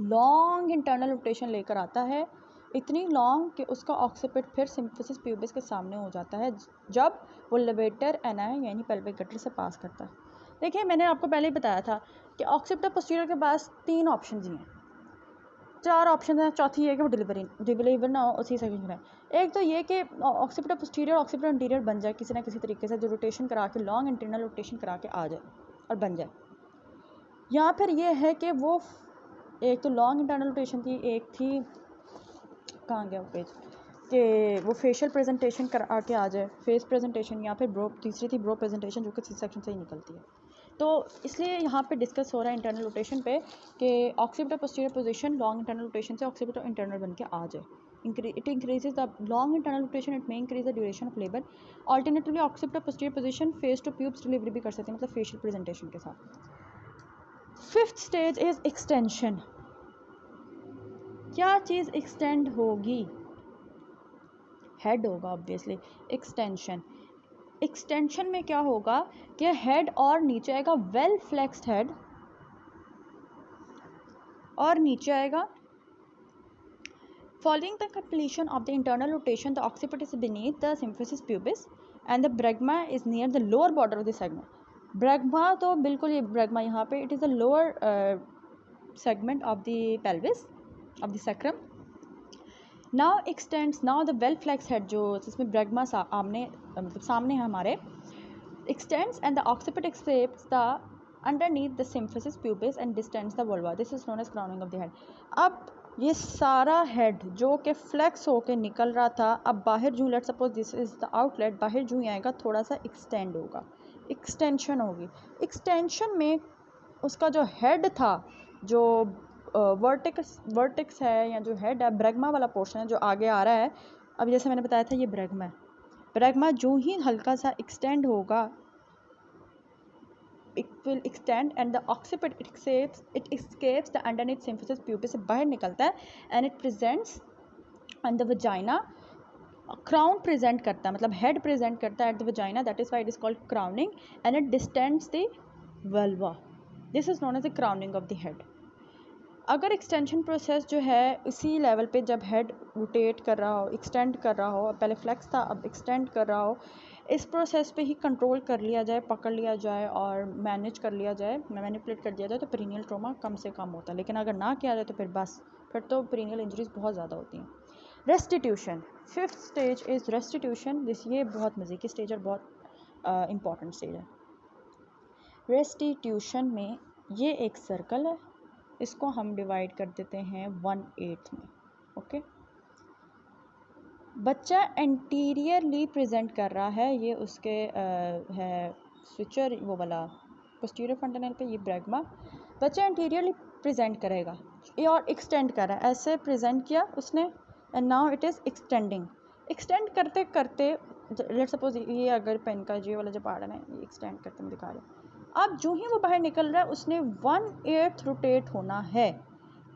Speaker 1: लॉन्ग इंटरनल रोटेशन लेकर आता है, इतनी लॉन्ग कि उसका ऑक्सीपिट फिर सिम्फिसिस प्यूबिस के सामने हो जाता है जब वो लेवेटर एनाई यानी पेल्विक गटर से पास करता है। देखिए मैंने आपको पहले ही बताया था कि ऑक्सीपिटल पोस्टीरियर के पास 3 ऑप्शन ही हैं, 4 ऑप्शन हैं, चौथी है कि वो डिलीवर ना हो उसी सेकंड में। एक तो ये कि ऑक्सीपिटल पोस्टीरियर ऑक्सीपिटल एंटीरियर बन जाए किसी ना किसी तरीके से, जो रोटेशन करा के लॉन्ग इंटरनल रोटेशन करा के आ जाए और बन जाए, या फिर ये है कि वो एक तो लॉन्ग इंटरनल रोटेशन थी, एक थी कहाँ गया वो पेज कि वो फेशियल प्रेजेंटेशन करा के आ जाए, फेस प्रेजेंटेशन, या फिर ब्रो, तीसरी थी ब्रो प्रेजेंटेशन जो कि सी सेक्शन से ही निकलती है। तो इसलिए यहाँ पे डिस्कस हो रहा है इंटरनल रोटेशन पे कि occipital posterior position long internal rotation से ऑक्सीपिटल इंटरनल बन के आ जाए। It increases the long internal rotation, it may increase the duration of labour. Alternatively occipital posterior position face to pubes delivery भी कर सकते हैं, मतलब फेशियल प्रेजेंटेशन के साथ। 5th stage is extension. क्या चीज़ एक्सटेंड होगी? हेड होगा ऑब्वियसली। एक्सटेंशन में क्या होगा कि हेड और नीचे आएगा, वेल फ्लेक्स्ड हेड और नीचे आएगा। Following the completion of the internal rotation the occiput is beneath the symphysis pubis and the bregma is near the lower border of the segment. Bregma तो बिल्कुल, ये ब्रैगमा यहाँ पे it is the lower segment of the pelvis of the sacrum. Now extends, now the well flexed head जो जिसमें ब्रैगमा सामने है हमारे, extends and the occiput escapes the underneath the symphysis pubis and distends the vulva. This is known as crowning of the head. अब ये सारा head जो कि फ्लेक्स होके निकल रहा था, अब बाहर जूँ, let suppose this is the outlet, बाहर जूँ आएगा थोड़ा सा एक्सटेंड होगा, एक्सटेंशन होगी। एक्सटेंशन में उसका जो हेड था, जो वर्टेक्स है या जो हेड है, ब्रैगमा वाला पोर्शन है जो आगे आ रहा है, अब जैसे मैंने बताया था ये ब्रैगमा है, ब्रैगमा जो ही हल्का सा एक्सटेंड होगा, it will extend and the occiput it escapes the underneath symphysis pubis से बाहर निकलता है and it presents on the vagina, crown present करता है, मतलब head present करता है at the vagina, that is why it is called crowning, and it distends the vulva. This is known as the crowning of the head. अगर extension process जो है इसी level पे जब हेड रोटेट कर रहा हो, एक्सटेंड कर रहा हो, पहले फ्लेक्स था अब एक्सटेंड कर रहा हो, इस प्रोसेस पे ही कंट्रोल कर लिया जाए, पकड़ लिया जाए और मैनेज कर लिया जाए, मैनिपुलेट कर दिया जाए, तो पेरिनियल ट्रॉमा कम से कम होता है। लेकिन अगर ना किया जाए तो फिर बस, फिर तो पेरिनियल इंजरीज बहुत ज़्यादा होती हैं। Restitution, 5th stage is restitution. ये बहुत मज़े की स्टेज और बहुत इम्पॉर्टेंट स्टेज है। रेस्टिट्यूशन में ये एक सर्कल है, इसको हम डिवाइड कर देते हैं 1/8 में। ओके, बच्चा एंटीरियरली प्रेजेंट कर रहा है, ये उसके है स्विचर वो वाला पोस्टीरियर फंडामेंटल पे, ये ब्रैगमा बच्चा एंटीरियरली प्रेजेंट करेगा, ये और एक्सटेंड कर रहा है, ऐसे प्रेजेंट किया उसने and now it is extending. Extend करते करते लेट सपोज ये अगर पेन का ये वाला जो पार्ट है ना, ये एक्सटेंड करते हम दिखा रहे हैं, अब जो ही वो बाहर निकल रहा है उसने 1/8 रोटेट होना है,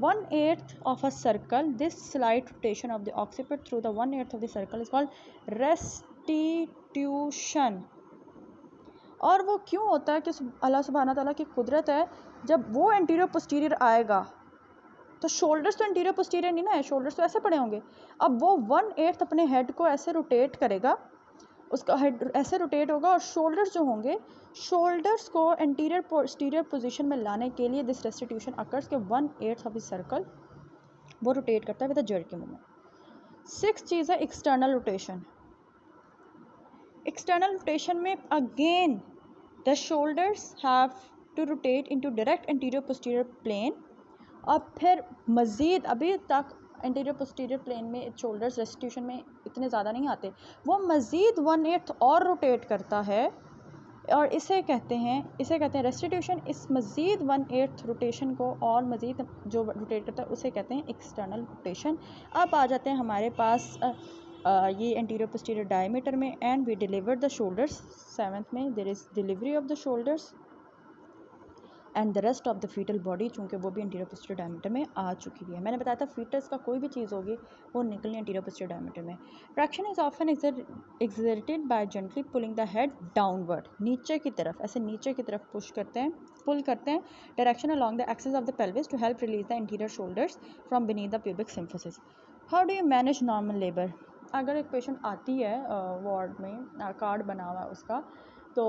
Speaker 1: 1/8 of a circle. This slight rotation of the occiput through the 1/8 of the circle is called restitution. और वो क्यों होता है कि अल्लाह सुब्हाना ताला की कुदरत है, जब वो एंटीरियर पोस्टीरियर आएगा तो शोल्डर्स तो एंटीरियर पोस्टीरियर नहीं ना है, शोल्डर्स तो ऐसे पड़े होंगे, अब वो 1/8 अपने हेड को ऐसे रोटेट करेगा, उसका हेड ऐसे रोटेट होगा और शोल्डर्स जो होंगे, शोल्डर्स को एंटीरियर पोस्टीरियर पोजीशन में लाने के लिए दिस रेस्टिट्यूशन अकर्स के 1/8 ऑफ द सर्कल वो रोटेट करता है with a jerky movement. 6th चीज़ है एक्सटर्नल रोटेशन। एक्सटर्नल रोटेशन में again the shoulders have to rotate into direct anterior posterior plane, और फिर मज़ीद अभी तक एंटीरियर पोस्टीरियर प्लेन में शोल्डर्स रेस्टिट्यूशन में इतने ज़्यादा नहीं आते, वो मज़ीद 1/8 और रोटेट करता है और इसे कहते हैं रेस्टिट्यूशन। इस मज़ीद 1/8 रोटेशन को और मज़ीद जो रोटेट करता है उसे कहते हैं एक्सटर्नल रोटेशन। अब आ जाते हैं हमारे पास ये एंटीरियर पोस्टीरियर डायमीटर में. And we deliver the shoulders. 7th में there is delivery of the shoulders and the rest of the foetal body, चूँकि वो भी एंटीरियर पोस्टीरियर डायमीटर में आ चुकी है. मैंने बताया था फीटस का कोई भी चीज़ होगी वो निकलनी एंटीरियर पोस्टीरियर डायमीटर में. Traction is often exerted by gently pulling the head downward, नीचे की तरफ, ऐसे नीचे की तरफ पुश करते हैं, पुल करते हैं, direction along the axis of the pelvis to help release the interior shoulders from beneath the pubic symphysis. How do you manage normal labour? अगर एक पेशेंट आती है वार्ड में, कार्ड बना हुआ है उसका, तो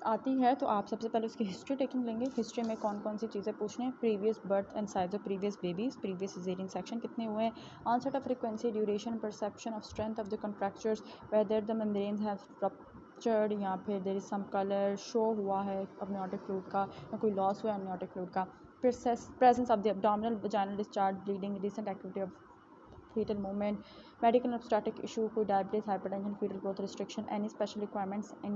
Speaker 1: आती है तो आप सबसे पहले उसकी हिस्ट्री टेकिंग लेंगे. हिस्ट्री में कौन कौन सी चीज़ें पूछनी है, previous birth and size of previous babies, previous caesarean section कितने हुए हैं, onset of frequency, duration, perception of strength of the contractures, whether the membranes have ruptured या फिर there is some colour show हुआ है amniotic फ्लूइड का या कोई लॉस हुआ है amniotic फ्लूइड का, presence of the abdominal vaginal discharge, bleeding, recent activity of fetal movement, medical obstetric issue, कोई diabetes, hypertension, fetal growth restriction, any special requirements in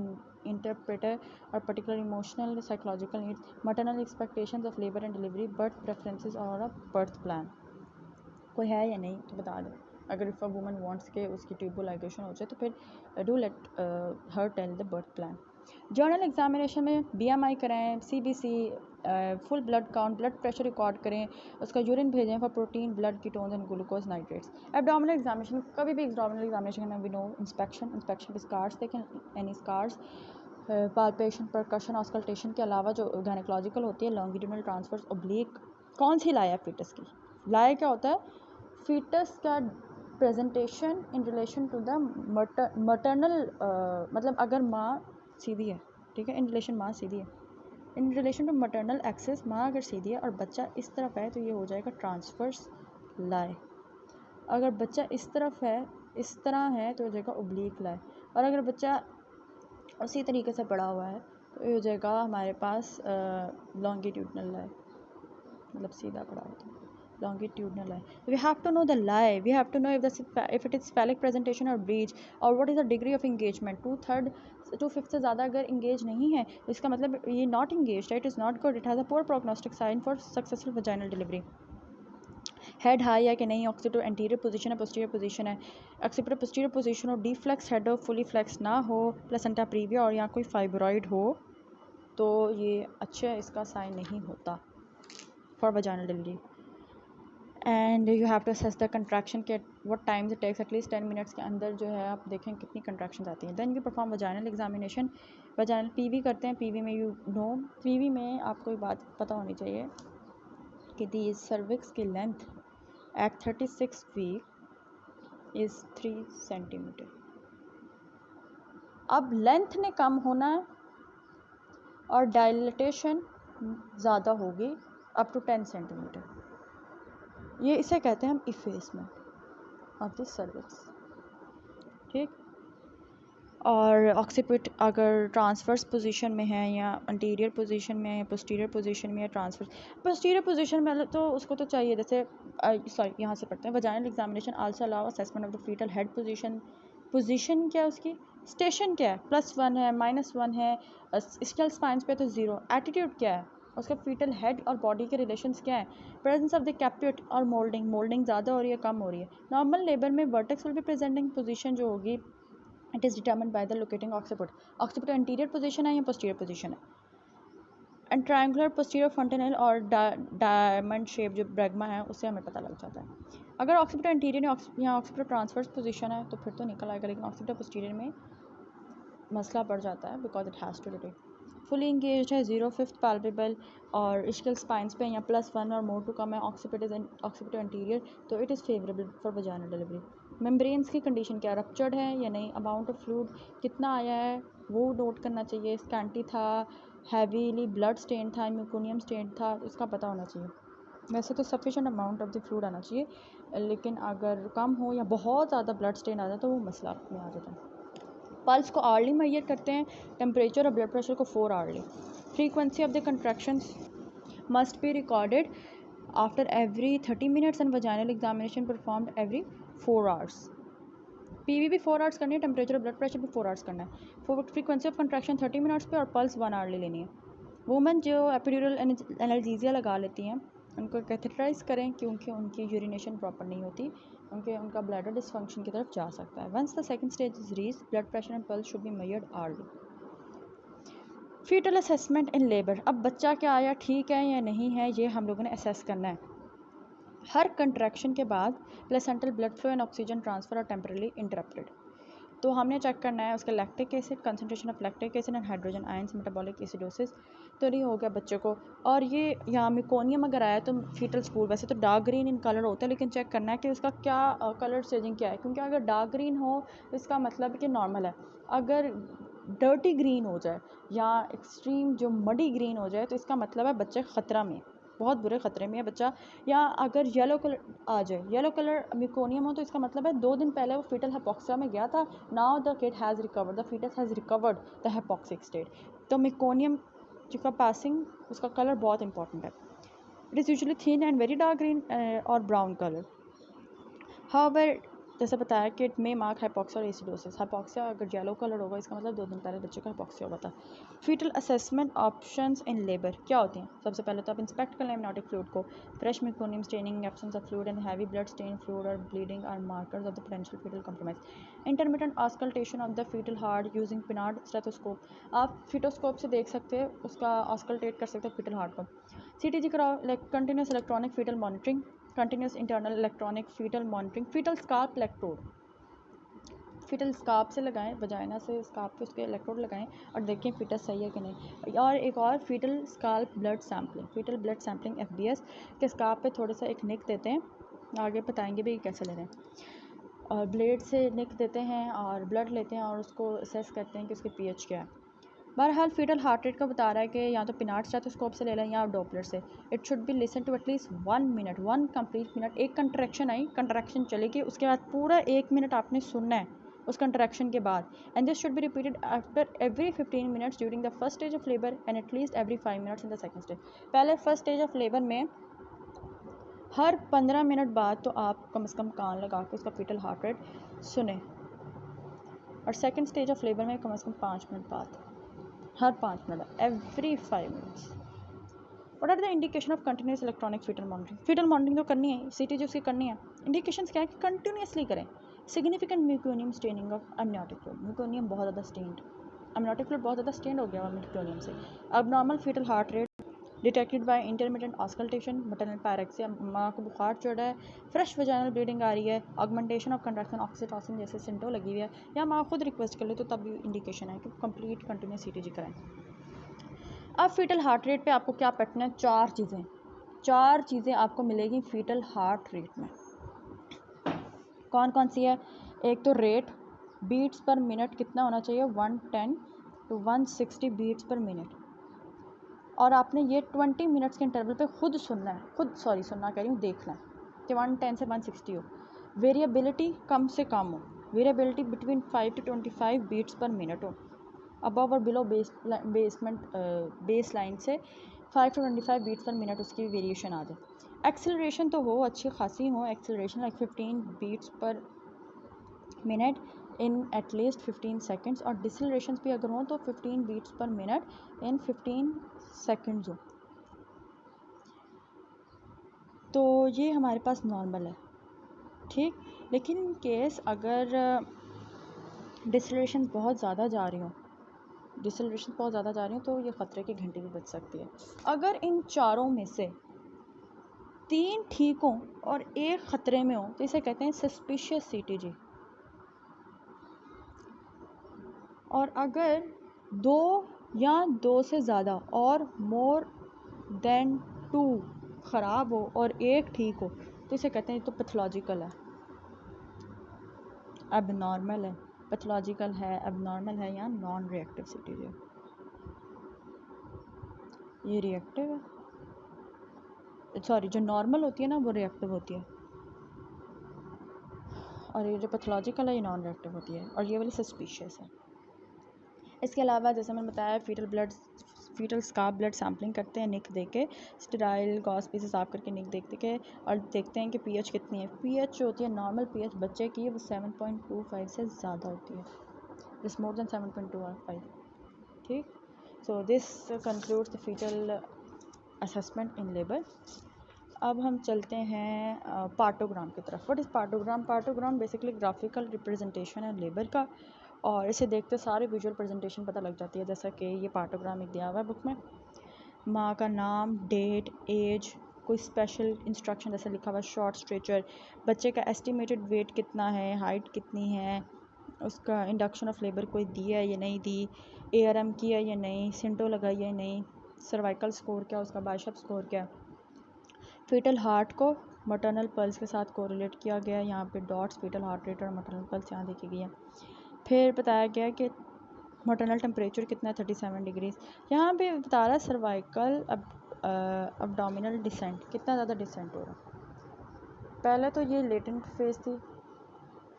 Speaker 1: interpreter or particular emotional psychological needs, maternal expectations of labor and delivery, birth preferences और a birth plan. कोई है या नहीं तो बता दो. अगर इफ़ अ वुमन वांट्स के उसकी ट्यूबल लाइगेशन हो जाए तो फिर do let her tell the birth plan. General examination में BMI कराएं, CBC, full blood count, blood pressure record करें, उसका यूरिन भेजें for protein, blood ketones and glucose nitrates. Abdominal examination, कभी भी एब्डोमिनल एग्जामिनेशन में वी नो इंस्पेक्शन के scars देखें, any scars, palpation, percussion, auscultation के अलावा जो गायनेकोलॉजिकल होती है, लॉन्गिट्यूडनल ट्रांसफर्स, ओब्लिक. कौन सी लाया फीटस की? लाया क्या होता है? फीटस का presentation in relation to the maternal, मतलब अगर माँ सीधी है, ठीक है, इन रिलेशन माँ सीधी है, in relation to maternal axis माँ अगर सीधी है और बच्चा इस तरफ है तो ये हो जाएगा ट्रांसफर्स लाए. अगर बच्चा इस तरफ है, इस तरह है तो हो जाएगा ओब्लिक लाए. और अगर बच्चा उसी तरीके से पड़ा हुआ है तो ये हो जाएगा हमारे पास लॉन्गिट्यूडनल लाए, मतलब सीधा पड़ा होता है, longitudinal line. We have to know the lie. We have to know if it is phallic presentation or breech, or what is the degree of engagement. 2/5 से ज़्यादा अगर engage नहीं है इसका मतलब ये not engaged है, it is not good, it has a poor prognostic sign for successful vaginal delivery. Head high है कि नहीं, ऑक्सीपिटल एंटीरियर पोजीशन है, पोस्टीरियर पोजीशन है, ऑक्सीपिटल पोस्टीरियर पोजीशन हो, डी फ्लेक्स हेड हो, फुली फ्लेक्स ना हो, प्लेसेंटा प्रीविया और या कोई फाइब्रॉइड हो तो ये अच्छा इसका साइन नहीं होता for vaginal delivery. And you have to assess the contraction के what times it takes, at least 10 minutes के अंदर जो है आप देखें कितनी कंट्रैक्शन आती हैं. Then you perform vaginal examination. Vaginal PV करते हैं. PV में यू नो, PV में आपको एक बात पता होनी चाहिए कि दी सर्विक्स की length at 36 week is 3 centimetre. अब लेंथ ने कम होना है और डायलिटेशन ज़्यादा होगी अप टू 10 सेंटीमीटर. ये इसे कहते हैं हम इफेसमेंट ऑफ दिस सर्विक्स, ठीक. और ऑक्सीपिट अगर ट्रांसवर्स पोजीशन में है या अंटीरियर पोजीशन में है या पोस्टीरियर पोजीशन में है, ट्रांसवर्स पोस्टीरियर पोजीशन में तो उसको तो चाहिए, जैसे सॉरी यहाँ से पढ़ते हैं. Vaginal examination also allow assessment of the foetal head position. Position क्या है उसकी, स्टेशन क्या है, +1 है, -1 है, स्केल स्पाइंस पे तो 0. एटीट्यूड क्या है उसका, फीटल हेड और बॉडी के रिलेशंस क्या है, प्रेजेंस ऑफ द कैप्यूट और मोल्डिंग ज़्यादा हो रही है कम हो रही है. नॉर्मल लेबर में vertex will be presenting position जो होगी it is determined by the locating occiput. Occiput anterior position है या पोस्टीरियर पोजीशन है. एंड ट्रायंगुलर पोस्टीरियर फंटेनल और डायमंड शेप जो ब्रैगमा है उससे हमें पता लग जाता है. अगर ऑक्सीपिट एंटीरियर या ऑक्सीपिट ट्रांसवर्स पोजीशन है तो फिर तो निकल आएगा, लेकिन ऑक्सीपिट पोस्टीरियर में मसला बढ़ जाता है because it has to rotate. Fully engage है, 0/5 पैल्पेबल और इश्कल स्पाइंस पे या +1 और मोर टू कम है, ऑक्सीपिट एंटीरियर तो it is favourable for vaginal delivery. Membranes की कंडीशन क्या, रप्चर्ड है या नहीं, अमाउंट ऑफ फ्लूइड कितना आया है वो नोट करना चाहिए, स्कैंटी था, हैवीली ब्लड स्टेन था, म्यूकोनियम स्टेन था, इसका पता होना चाहिए. वैसे तो sufficient amount of the fluid आना चाहिए, लेकिन अगर कम हो या बहुत ज़्यादा ब्लड स्टेन आ जाए तो वो मसला में आ जाता है. पल्स को आवर्ली मेजर करते हैं, टेम्परेचर और ब्लड प्रेशर को 4 hourly. Frequency of the contractions must be recorded after every 30 minutes and vaginal examination performed every 4 hours. PV भी 4 आवर्स करनी है, टेम्परेचर और ब्लड प्रेशर भी 4 आवर्स करना है. फ्रीक्वेंसी ऑफ कंट्रैक्शन 30 मिनट्स पे और पल्स 1 आवर्ली लेनी है. वुमेन जो एपिड्यूरल एनाल्जेसिया लगा लेती हैं उनको कैथेटराइज करें क्योंकि उनकी यूरिनेशन प्रॉपर नहीं होती, क्योंकि उनका ब्लैडर डिसफंक्शन की तरफ जा सकता है। Once the second stage is reach, blood pressure and pulse should be measured early. Fetal assessment in labour. अब बच्चा क्या आया ठीक है या नहीं है, ये हम लोगों ने असेस करना है। हर कंट्रैक्शन के बाद placental blood flow and oxygen transfer R temporarily interrupted. तो हमने चेक करना है उसका lactic acid, concentration of lactic acid and hydrogen ions, metabolic acidosis तो नहीं हो गया बच्चे को। और ये यहाँ मिकोनियम अगर आया तो फीटल स्पूल वैसे तो डार्क ग्रीन इन कलर होता है, लेकिन चेक करना है कि उसका क्या कलर स्टेजिंग क्या है, क्योंकि अगर डार्क ग्रीन हो तो इसका मतलब कि नॉर्मल है। अगर डर्टी ग्रीन हो जाए या एक्सट्रीम जो मडी ग्रीन हो जाए तो इसका मतलब है बच्चे ख़तरा में, बहुत बुरे ख़तरे में है बच्चा। या अगर येलो कलर आ जाए, येलो कलर मिकोनियम हो तो इसका मतलब है 2 दिन पहले वो फीटल हाइपोक्सिया में गया था, now the kid has recovered, the fetus has recovered the hypoxic state. तो मिकोनियम जिसका पासिंग उसका कलर बहुत इंपॉर्टेंट है। It is usually thin and very dark green और ब्राउन कलर। हाउएवर जैसे बताया कि इट मे मार्क हाइपोक्सिया और एसिडोसिस। हाइपोक्सिया अगर येलो कलर होगा इसका मतलब 2 दिन पहले बच्चे का हाइपोक्सिया हुआ था। Fetal assessment options in labour क्या होती हैं? सबसे पहले तो आप इंस्पेक्ट कर लें एमनियोटिक फ्लूइड को। Fresh meconium staining, absence of fluid and heavy blood stain fluid और bleeding are markers of the potential fetal compromise. Intermittent auscultation of the fetal heart using Pinard stethoscope. आप fetoscope से देख सकते हैं, उसका auscultate कर सकते हैं फीटल हार्ट को। CTG कराओ, continuous electronic fetal monitoring, continuous internal electronic fetal monitoring. Fetal scalp electrode, fetal scalp से लगाएं, वजाइना से स्कार्प पे उसके इलेक्ट्रोड लगाएं और देखें फीटस सही है कि नहीं। और एक और fetal scalp blood sampling, fetal blood sampling FBS के स्कार्प पे थोड़ा सा एक निक देते हैं, आगे बताएंगे भी कैसे ले रहे हैं। और ब्लेड से निक देते हैं और ब्लड लेते हैं और उसको असेस करते हैं कि उसके pH क्या है। बहरहाल फीटल हार्ट रेट का बता रहा है कि या तो पिनार्ड स्टेथोस्कोप से ले लें या डॉपलर से। It should be listen to at least 1 मिनट, 1 कंप्लीट मिनट। एक कंट्रैक्शन आई, कंट्रैक्शन चलेगी, उसके बाद पूरा 1 मिनट आपने सुनना है उस कंट्रैक्शन के बाद। And this should be repeated after every 15 minutes during the first stage of labour and at least every 5 minutes in the second stage. पहले फर्स्ट स्टेज ऑफ लेबर में हर 15 मिनट बाद तो आप कम से कम कान लगा के उसका फीटल हार्ट रेट सुने, और सेकंड स्टेज ऑफ लेबर में कम से कम 5 मिनट बाद, हर 5 minute, every 5 minutes. What are the indication of continuous electronic fetal monitoring? Fetal monitoring तो करनी है, CTG उसकी करनी है। इंडिकेशंस क्या है कि कंटिन्यूसली करें। Significant meconium staining of amniotic fluid, meconium बहुत ज़्यादा स्टेन्ड, एमनियोटिक फ्लूइड बहुत ज़्यादा स्टेन्ड हो गया हुआ म्यूकोनियम से। Abnormal fetal heart rate detected by intermittent auscultation, maternal pyrexia, माँ को बुखार चढ़ रहा है, फ्रेश वजाइनल ब्लीडिंग आ रही है, ऑगमेंटेशन ऑफ कंट्रैक्शन, ऑक्सीटोसिन जैसे सिम्टम लगी हुई है, या माँ खुद रिक्वेस्ट कर ले तो तब भी इंडिकेशन है कि कंप्लीट कंटिन्यूस CTG कराएं। अब फीटल हार्ट रेट पे आपको क्या पढ़ना है? 4 चीज़ें आपको मिलेगी फीटल हार्ट रेट में। कौन कौन सी है? एक तो रेट, बीट्स पर मिनट कितना होना चाहिए? 110 to 160 बीट्स पर मिनट। और आपने ये 20 मिनट्स के इंटरवल पे खुद सुनना है, सुनना कह रही हूँ, देखना है कि 110 से 160 हो। वेरिएबिलिटी कम से कम हो, variability between 5 to 25 beats per minute हो। अबव और बिलो बेस लाइन से 5 to 25 बीट्स पर मिनट उसकी वेरिएशन आ जाए। एक्सेलरेशन तो हो, अच्छी खासी हो acceleration, like 15 beats per minute in at least 15 seconds, और डिसलरेशन भी अगर हो तो 15 बीट्स पर मिनट इन 15 सेकेंड्स हो। तो ये हमारे पास नॉर्मल है, ठीक। लेकिन इन केस अगर डिसलरेशन बहुत ज़्यादा जा रही हो तो ये ख़तरे की घंटी भी बज सकती है। अगर इन चारों में से 3 ठीक हो और 1 ख़तरे में हो तो इसे कहते हैं सस्पिशियस CTG। और अगर 2 या 2 से ज़्यादा और मोर देन 2 ख़राब हो और 1 ठीक हो तो इसे कहते हैं तो पैथोलॉजिकल है, एबनॉर्मल है। पैथोलॉजिकल है, एबनॉर्मल है या नॉन रिएक्टिव CTG। ये रिएक्टिव है, सॉरी, जो नॉर्मल होती है ना वो रिएक्टिव होती है, और ये जो पैथोलॉजिकल है ये नॉन रिएक्टिव होती है, और ये वाली सस्पिशियस है। इसके अलावा जैसे मैंने बताया फीटल स्कार्प ब्लड सैम्पलिंग करते हैं निक दे के, स्टेराइल गॉस पी से साफ करके निक देखते के, और देखते हैं कि pH कितनी है। pH जो होती है नॉर्मल pH बच्चे की वो 7.25 से ज़्यादा होती है, इट्स मोर देन 7.25, ठीक। So this concludes the fetal assessment in labor. अब हम चलते हैं पार्टोग्राम की तरफ। What is partogram? Partogram basically graphical representation है लेबर का, और इसे देखते सारे विजुअल प्रेजेंटेशन पता लग जाती है। जैसा कि ये पार्टोग्राम एक दिया हुआ है बुक में, माँ का नाम, डेट, एज, कोई स्पेशल इंस्ट्रक्शन जैसे लिखा हुआ है शॉर्ट स्ट्रेचर, बच्चे का एस्टिमेटेड वेट कितना है, हाइट कितनी है, उसका इंडक्शन ऑफ लेबर कोई दी है या नहीं दी, ARM की है या नहीं, सिंटो लगाई है या नहीं, सर्वाइकल स्कोर क्या, उसका बाइसेप स्कोर क्या। फीटल हार्ट को मटरनल पल्स के साथ कोरिलेट किया गया है, यहाँ पे डॉट्स फीटल हार्ट रेट और मटरनल पल्स यहाँ देखी गई है। फिर बताया गया कि मटरनल टेम्परेचर कितना है, 37 डिग्रीज। यहाँ पे बता रहा है सर्वाइकल अब्डोमिनल डिसेंट, कितना ज़्यादा डिसेंट हो रहा है। पहले तो ये लेटेंट फेज थी,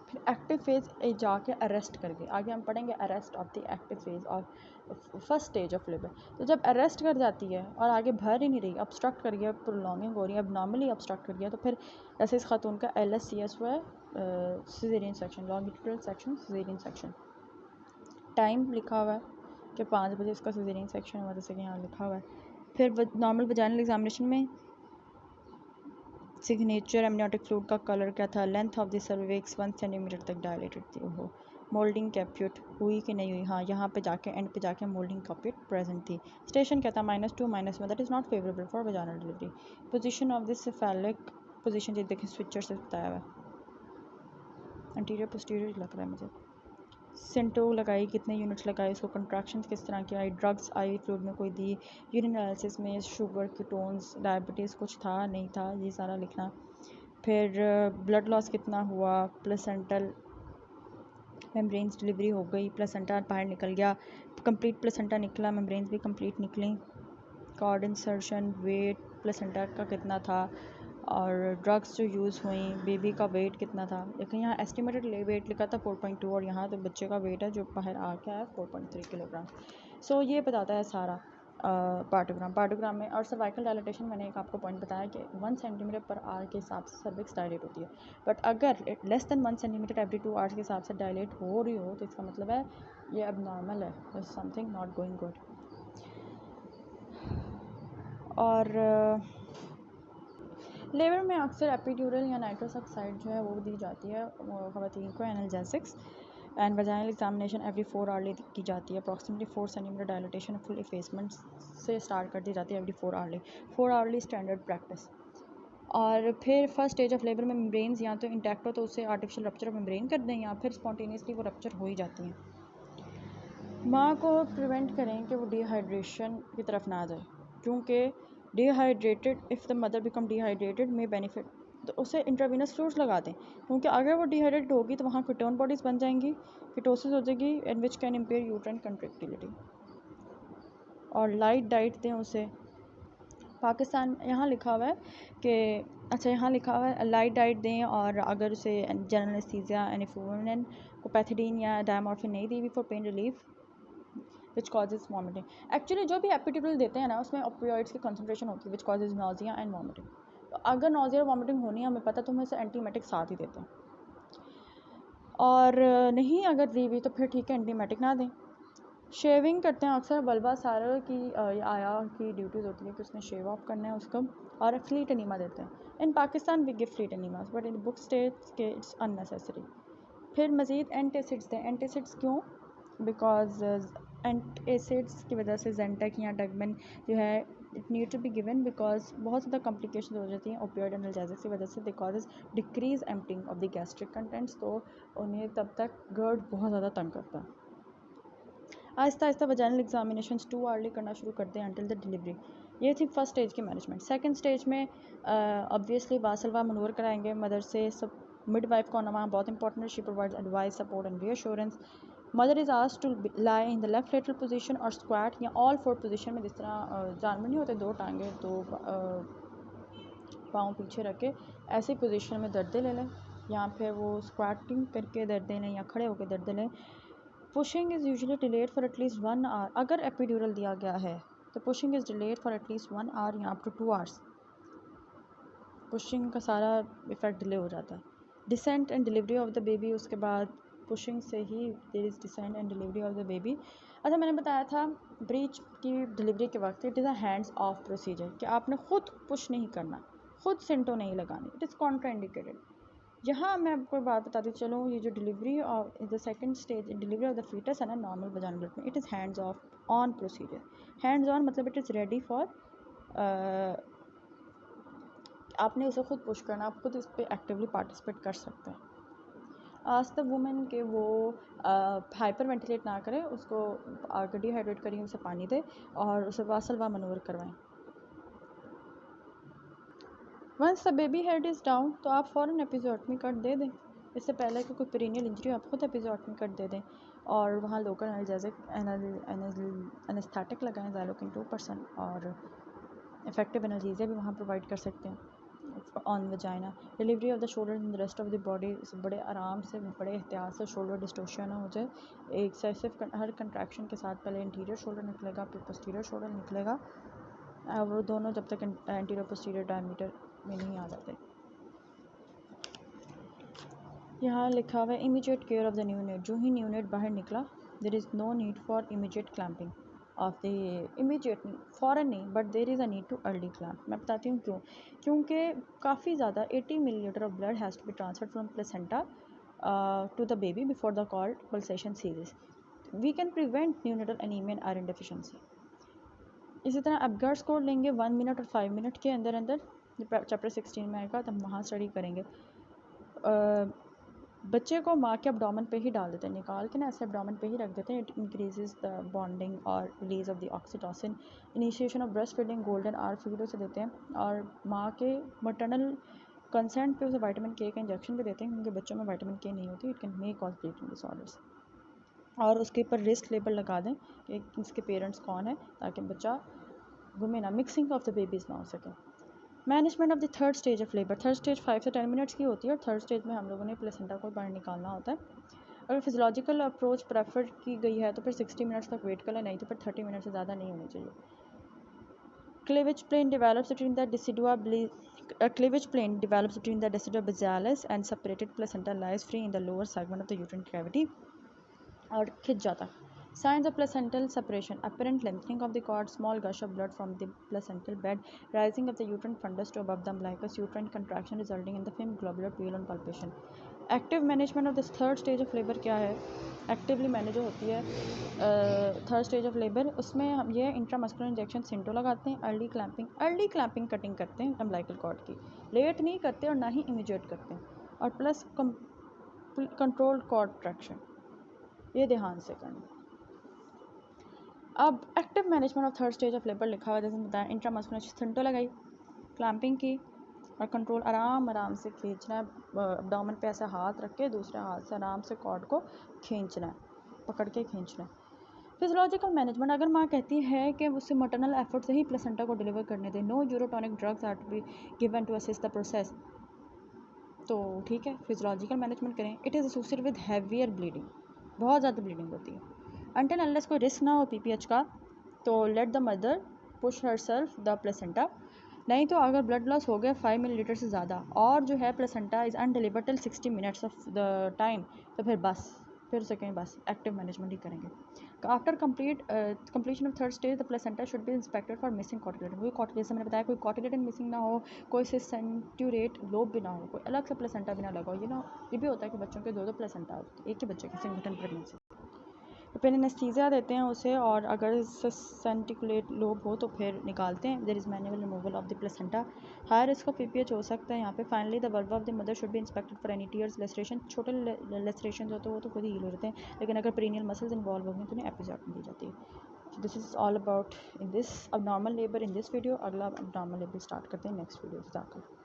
Speaker 1: फिर एक्टिव फेज जाके अरेस्ट कर गई। आगे हम पढ़ेंगे arrest of the active phase of first stage of labour. तो जब अरेस्ट कर जाती है और आगे भर ही नहीं रही, ऑब्स्ट्रक्ट कर गया, प्रोलॉन्गिंग हो रही है, अब नॉर्मली ऑब्स्ट्रक्ट कर गया, तो फिर ऐसे इस खातून का LSCS हुआ है, caesarean section, longitudinal section, caesarean section. Time लिखा हुआ है कि 5 बजे इसका सिजेरियन सेक्शन हुआ, जैसे कि यहाँ लिखा हुआ है। फिर नॉर्मल वजाइनल एग्जामिनेशन में सिग्नेचर एमनियोटिक फ्लूइड का कलर क्या था, length of the cervix 1 centimetre तक डायलेटेड थी। ओहो, मोल्डिंग कैप्यूट हुई कि नहीं हुई? हाँ, यहाँ पे जाके एंड पे जाके मोल्डिंग कैप्यूट प्रेजेंट थी। स्टेशन क्या था, -2 -1, that is not favourable for vaginal delivery. Position of this cephalic position, जो देखें स्विचर से बताया हुआ है, एंटीरियर पोस्टीरियर लग रहा है मुझे। सिंटो लगाई, कितने यूनिट्स लगाए, उसको कंट्रैक्शन किस तरह की आई, ड्रग्स आई फ्लूइड में कोई दी, यूरिन एनालिसिस में शुगर, कीटोन्स, डायबिटीज़ कुछ था नहीं था, ये सारा लिखना। फिर ब्लड लॉस कितना हुआ, प्लेसेंटल मेम्ब्रेन्स डिलीवरी हो गई, प्लेसेंटा बाहर निकल गया, कंप्लीट प्लेसेंटा निकला, मेम्ब्रेन्स भी कंप्लीट निकली, कॉर्ड इंसर्शन, वेट प्लेसेंटा का कितना था, और ड्रग्स जो यूज़ हुई, बेबी का वेट कितना था। लेकिन यहाँ एस्टिमेटेड वेट लिखा था 4.2, और यहाँ तो बच्चे का वेट है जो बाहर आ गया है 4.3 किलोग्राम। सो ये बताता है सारा पार्टोग्राम में। और सर्वाइकल डायलेटेशन मैंने एक आपको पॉइंट बताया कि 1 सेंटीमीटर पर आवर के हिसाब से सर्विक्स डायलेट होती है, बट अगर less than 1 centimetre every 2 hours के हिसाब से डायलेट हो रही हो तो इसका मतलब है ये अब नॉर्मल है, समथिंग नॉट गोइंग गुड। और लेबर में अक्सर एपिड्यूरल या नाइट्रस ऑक्साइड जो है वो दी जाती है ख़वातीन को, analgesics. And vaginal examination every 4 hourly की जाती है। Approximately 4 centimetre dilatation full effacement से स्टार्ट कर दी जाती है एवरी 4 आवर्ली स्टैंडर्ड प्रैक्टिस। और फिर फर्स्ट स्टेज ऑफ लेबर में मेम्ब्रेन्स या तो इंटैक्ट हो तो उसे आर्टिफिशियल रप्चर ऑफ मेम्ब्रेन कर दें, या फिर स्पॉन्टेनियसली वो रप्चर हो ही जाती हैं। माँ को प्रिवेंट करें कि वो डिहाइड्रेशन की तरफ ना जाए, क्योंकि dehydrated if the mother become dehydrated में बेनिफिट, तो उसे इंट्रावीनस फ्लूइड्स लगा दें, क्योंकि अगर वो डिहाइड्रेटेड होगी तो वहाँ कीटोन बॉडीज़ बन जाएंगी, कीटोसिस हो जाएगी, and which can impair uterine contractility. और लाइट डाइट दें उसे। पाकिस्तान यहाँ लिखा हुआ है कि अच्छा, यहाँ लिखा हुआ है लाइट डाइट दें, और अगर उसे जनरल एनेस्थीसिया एनिफोमिन को पैथिडीन या डायमॉर्फिन नहीं दी हुई for pain relief which causes vomiting. Actually जो भी एपिड्यूरल देते हैं ना उसमें ओपियोइड्स की कंसनट्रेशन होती है which causes nausea and vomiting. तो अगर नॉजिया और वॉमिटिंग होनी है हमें पता, तो हम इसे एंटीमेटिक साथ ही देते हैं, और नहीं अगर दी हुई तो फिर ठीक है एंटीमेटिक ना दें। शेविंग करते हैं अक्सर, बल्बा सारा की आया की ड्यूटीज़ होती है कि उसने शेव ऑफ करना है उसको, और फ्लीट एनीमा देते हैं। In Pakistan we give Fleet enemas, but in book states के इट्स अननेसेसरी। फिर मज़ीद एंटासिड्स दें। एंटासिड्स क्यों? बिकॉज एंटासिड्स की वजह से जेंटेक या डगमेन जो है it need to be given, because बहुत ज़्यादा कॉम्प्लिकेशन हो जाती हैं ओपियोइड एनाल्जेसिस की वजह से, because decrease emptying of the gastric contents, तो उन्हें तब तक गर्ड बहुत ज़्यादा तंग करता है। Aahista Aahista vaginal examination 2 hourly करना शुरू कर दें अंटिल द डिलीवरी। ये थी फर्स्ट स्टेज की मैनेजमेंट। सेकंड स्टेज में ऑब्वियसली बासलवा मनूर कराएंगे मदर से। सब मिड वाइफ का होना वहाँ बहुत इंपॉर्टेंट है। She provides advice, support and reassurance. Mother is asked to lie in the left lateral position और स्क्वाट या ऑल 4 पोजीशन में, जिस तरह जानवर नहीं होते 2 टांगे 2 पाँव पीछे रख के ऐसी पोजीशन में दर्दे ले लें, या फिर वो स्क्वाटिंग करके दर्दे लें या खड़े होकर दर्दे लें। Pushing is usually delayed for at least 1 hour. अगर एपिड्यूरल दिया गया है तो pushing is delayed for at least 1 hour या अप टू 2 आवर्स। पुशिंग का सारा इफेक्ट डिले हो जाता है। Descent and delivery of the baby, उसके बाद पुशिंग से ही there is descent and delivery of the baby. अच्छा, मैंने बताया था ब्रीच की डिलीवरी के वक्त it is a hands of procedure, कि आपने ख़ुद पुश नहीं करना, खुद सिंटो नहीं लगानी, इट इज़ कॉन्ट्रा इंडिकेटेड। यहाँ मैं आपको बात बताती चलूँ, ये जो delivery of the second stage delivery of the fetus है ना नॉर्मल वजाइनल ब्लड में, it is hands off on procedure. Hands on मतलब इट इज़ रेडी फॉर, आपने उसे खुद पुश करना, आप खुद इस पर एक्टिवली पार्टिसिपेट कर सकते हैं। आज तक वुमेन के वो हाइपर वेंटिलेट ना करें, उसको आगे डिहाइड्रेट करिए, उसे पानी दे और उसे वासलवा मनूवर करवाएं। Once the baby head is down तो आप फ़ौरन एपिज़ोटमी कट दे दें। इससे पहले कि कोई पेरिनियल इंजरी आप खुद एपिज़ोटमी कट दे दें और वहाँ लोकल एनाल्जेसिक एनेस्थेटिक लगाएं ज़ाइलोकिन 2% और इफेक्टिव एनाल्जेसिया भी वहाँ प्रोवाइड कर सकते हैं on vagina. Delivery of the shoulder in the rest of the body, बड़े आराम से बड़े एहतियात से शोल्डर डिस्टोर्शन ना हो जाए। एक्सेसिव हर कंट्रैक्शन के साथ पहले इंटीरियर शोल्डर निकलेगा, फिर पोस्टीरियर शोल्डर निकलेगा, वो दोनों जब तक एंटीरियर पोस्टीरियर डायमीटर में नहीं आ जाते। यहाँ लिखा हुआ है immediate care of the neonate. जो ही न्यूनेट बाहर निकला, there is no need for immediate clamping of the immediate नहीं, फ़ौरन नहीं, but there is a need to early clamp. मैं बताती हूँ क्यों। क्योंकि काफ़ी ज़्यादा 80 millilitre of blood has to be transferred from placenta to the baby before the cord pulsation सीरीज। We can prevent neonatal anaemia and iron deficiency. इसी तरह अपगर्ड स्कोर लेंगे 1 मिनट और 5 मिनट के अंदर अंदर, चैप्टर 16 में आएगा, तो हम वहाँ स्टडी करेंगे। बच्चे को माँ के एब्डोमेन पे ही डाल देते हैं, निकाल के ना ऐसे एब्डोमेन पे ही रख देते हैं। इट इंक्रीजेज द बॉन्डिंग और release of the oxytocin. Initiation of breast feeding golden hour FIDO से देते हैं और माँ के मटर्नल कंसेंट पे उसे विटामिन के का इंजेक्शन भी देते हैं, क्योंकि बच्चों में विटामिन के नहीं होती, it can may cause bleeding disorders. और उसके ऊपर रिस्क लेबल लगा दें कि इसके पेरेंट्स कौन है, ताकि बच्चा घूमे ना, मिक्सिंग ऑफ द बेबीज़ ना हो सके। Management of the third stage of labour. Third stage 5 से 10 मिनट्स की होती है और थर्ड स्टेज में हम लोगों ने प्लेसेंटा को बाहर निकालना होता है। अगर फिजियोलॉजिकल अप्रोच प्रेफर की गई है तो फिर 60 मिनट्स तक वेट कर लें, नहीं तो फिर 30 मिनट से ज़्यादा नहीं होनी चाहिए। Cleavage plane develops between the decidua cleavage plane develops between the decidua basalis and separated placenta lies free in the lower segment of the uterine cavity और खिंच जाता। Signs of placental separation: apparent lengthening of the cord, small gush of blood from the placental bed, rising of the uterine fundus to above the umbilicus, uterine contraction resulting in the film globular pale on palpation. Active management of this third stage of labour क्या है? Actively manage होती है third stage of labour, उसमें हम ये intramuscular injection सिंटो लगाते हैं, early clamping cutting करते हैं अम्बिलिकल कॉर्ड की, लेट नहीं करते और ना ही इमीडिएट करते हैं, और प्लस कंट्रोल्ड कॉर्ड ट्रैक्शन, ये ध्यान से करना। अब active management of third stage of labour लिखा हुआ, जैसे बताया, इंट्रामस्कुलर सिंटो लगाई, क्लैंपिंग की और कंट्रोल आराम से खींचना है, एब्डोमेन पे ऐसे हाथ रख के दूसरे हाथ से आराम से कॉर्ड को खींचना है, पकड़ के खींचना है। फिजियोलॉजिकल मैनेजमेंट: अगर माँ कहती है कि उसे मटरनल एफर्ट से ही प्लेसेंटा को डिलीवर करने दें, no uterotonic drugs are to be given to assist the process, तो ठीक है, फिजियोलॉजिकल मैनेजमेंट करें। It is associated with heavier bleeding, बहुत ज़्यादा ब्लीडिंग होती है। अनटिल अनलेस कोई रिस्क ना हो पीपीएच का, तो let the mother push herself the placenta. नहीं तो अगर ब्लड लॉस हो गया 5 मिलीलीटर से ज़्यादा और जो है placenta is undelivered till 60 minutes of the time, तो फिर उसे कहीं बस एक्टिव मैनेजमेंट ही करेंगे। After completion of third stage the placenta should be inspected for missing cotyledon. कोई कॉटिलेडन, मैंने बताया, कोई कॉटिलेडन मिसिंग ना हो, कोई से सेंट्यूरेट लोब भी ना हो, कोई अलग से प्लेसेंटा भी ना लगा हो। ये भी होता है कि बच्चों के दो प्लेसेंटा होते हैं, एक ही बच्चे की सिंगल प्रेगनेंसी। तो फिर एनेस्थीसिया देते हैं उसे, और अगर सेंटिकुलेट लोब हो तो फिर निकालते हैं। There is manual removal of the placenta. High risk of PPH हो सकता है यहाँ पे। Finally the vulva of the mother should be inspected for any tears laceration. छोटे लेसरेशन होते हैं वो तो खुद ही हील हो जाते हैं, लेकिन अगर पेरिनियल मसल्स इन्वॉल्व हो गए तो उन्हें एपिज़ोटमी दी जाती है। This is all about in this अब normal labour in this video. अगला अब नॉर्मल लेबर स्टार्ट करते हैं नेक्स्ट वीडियो से।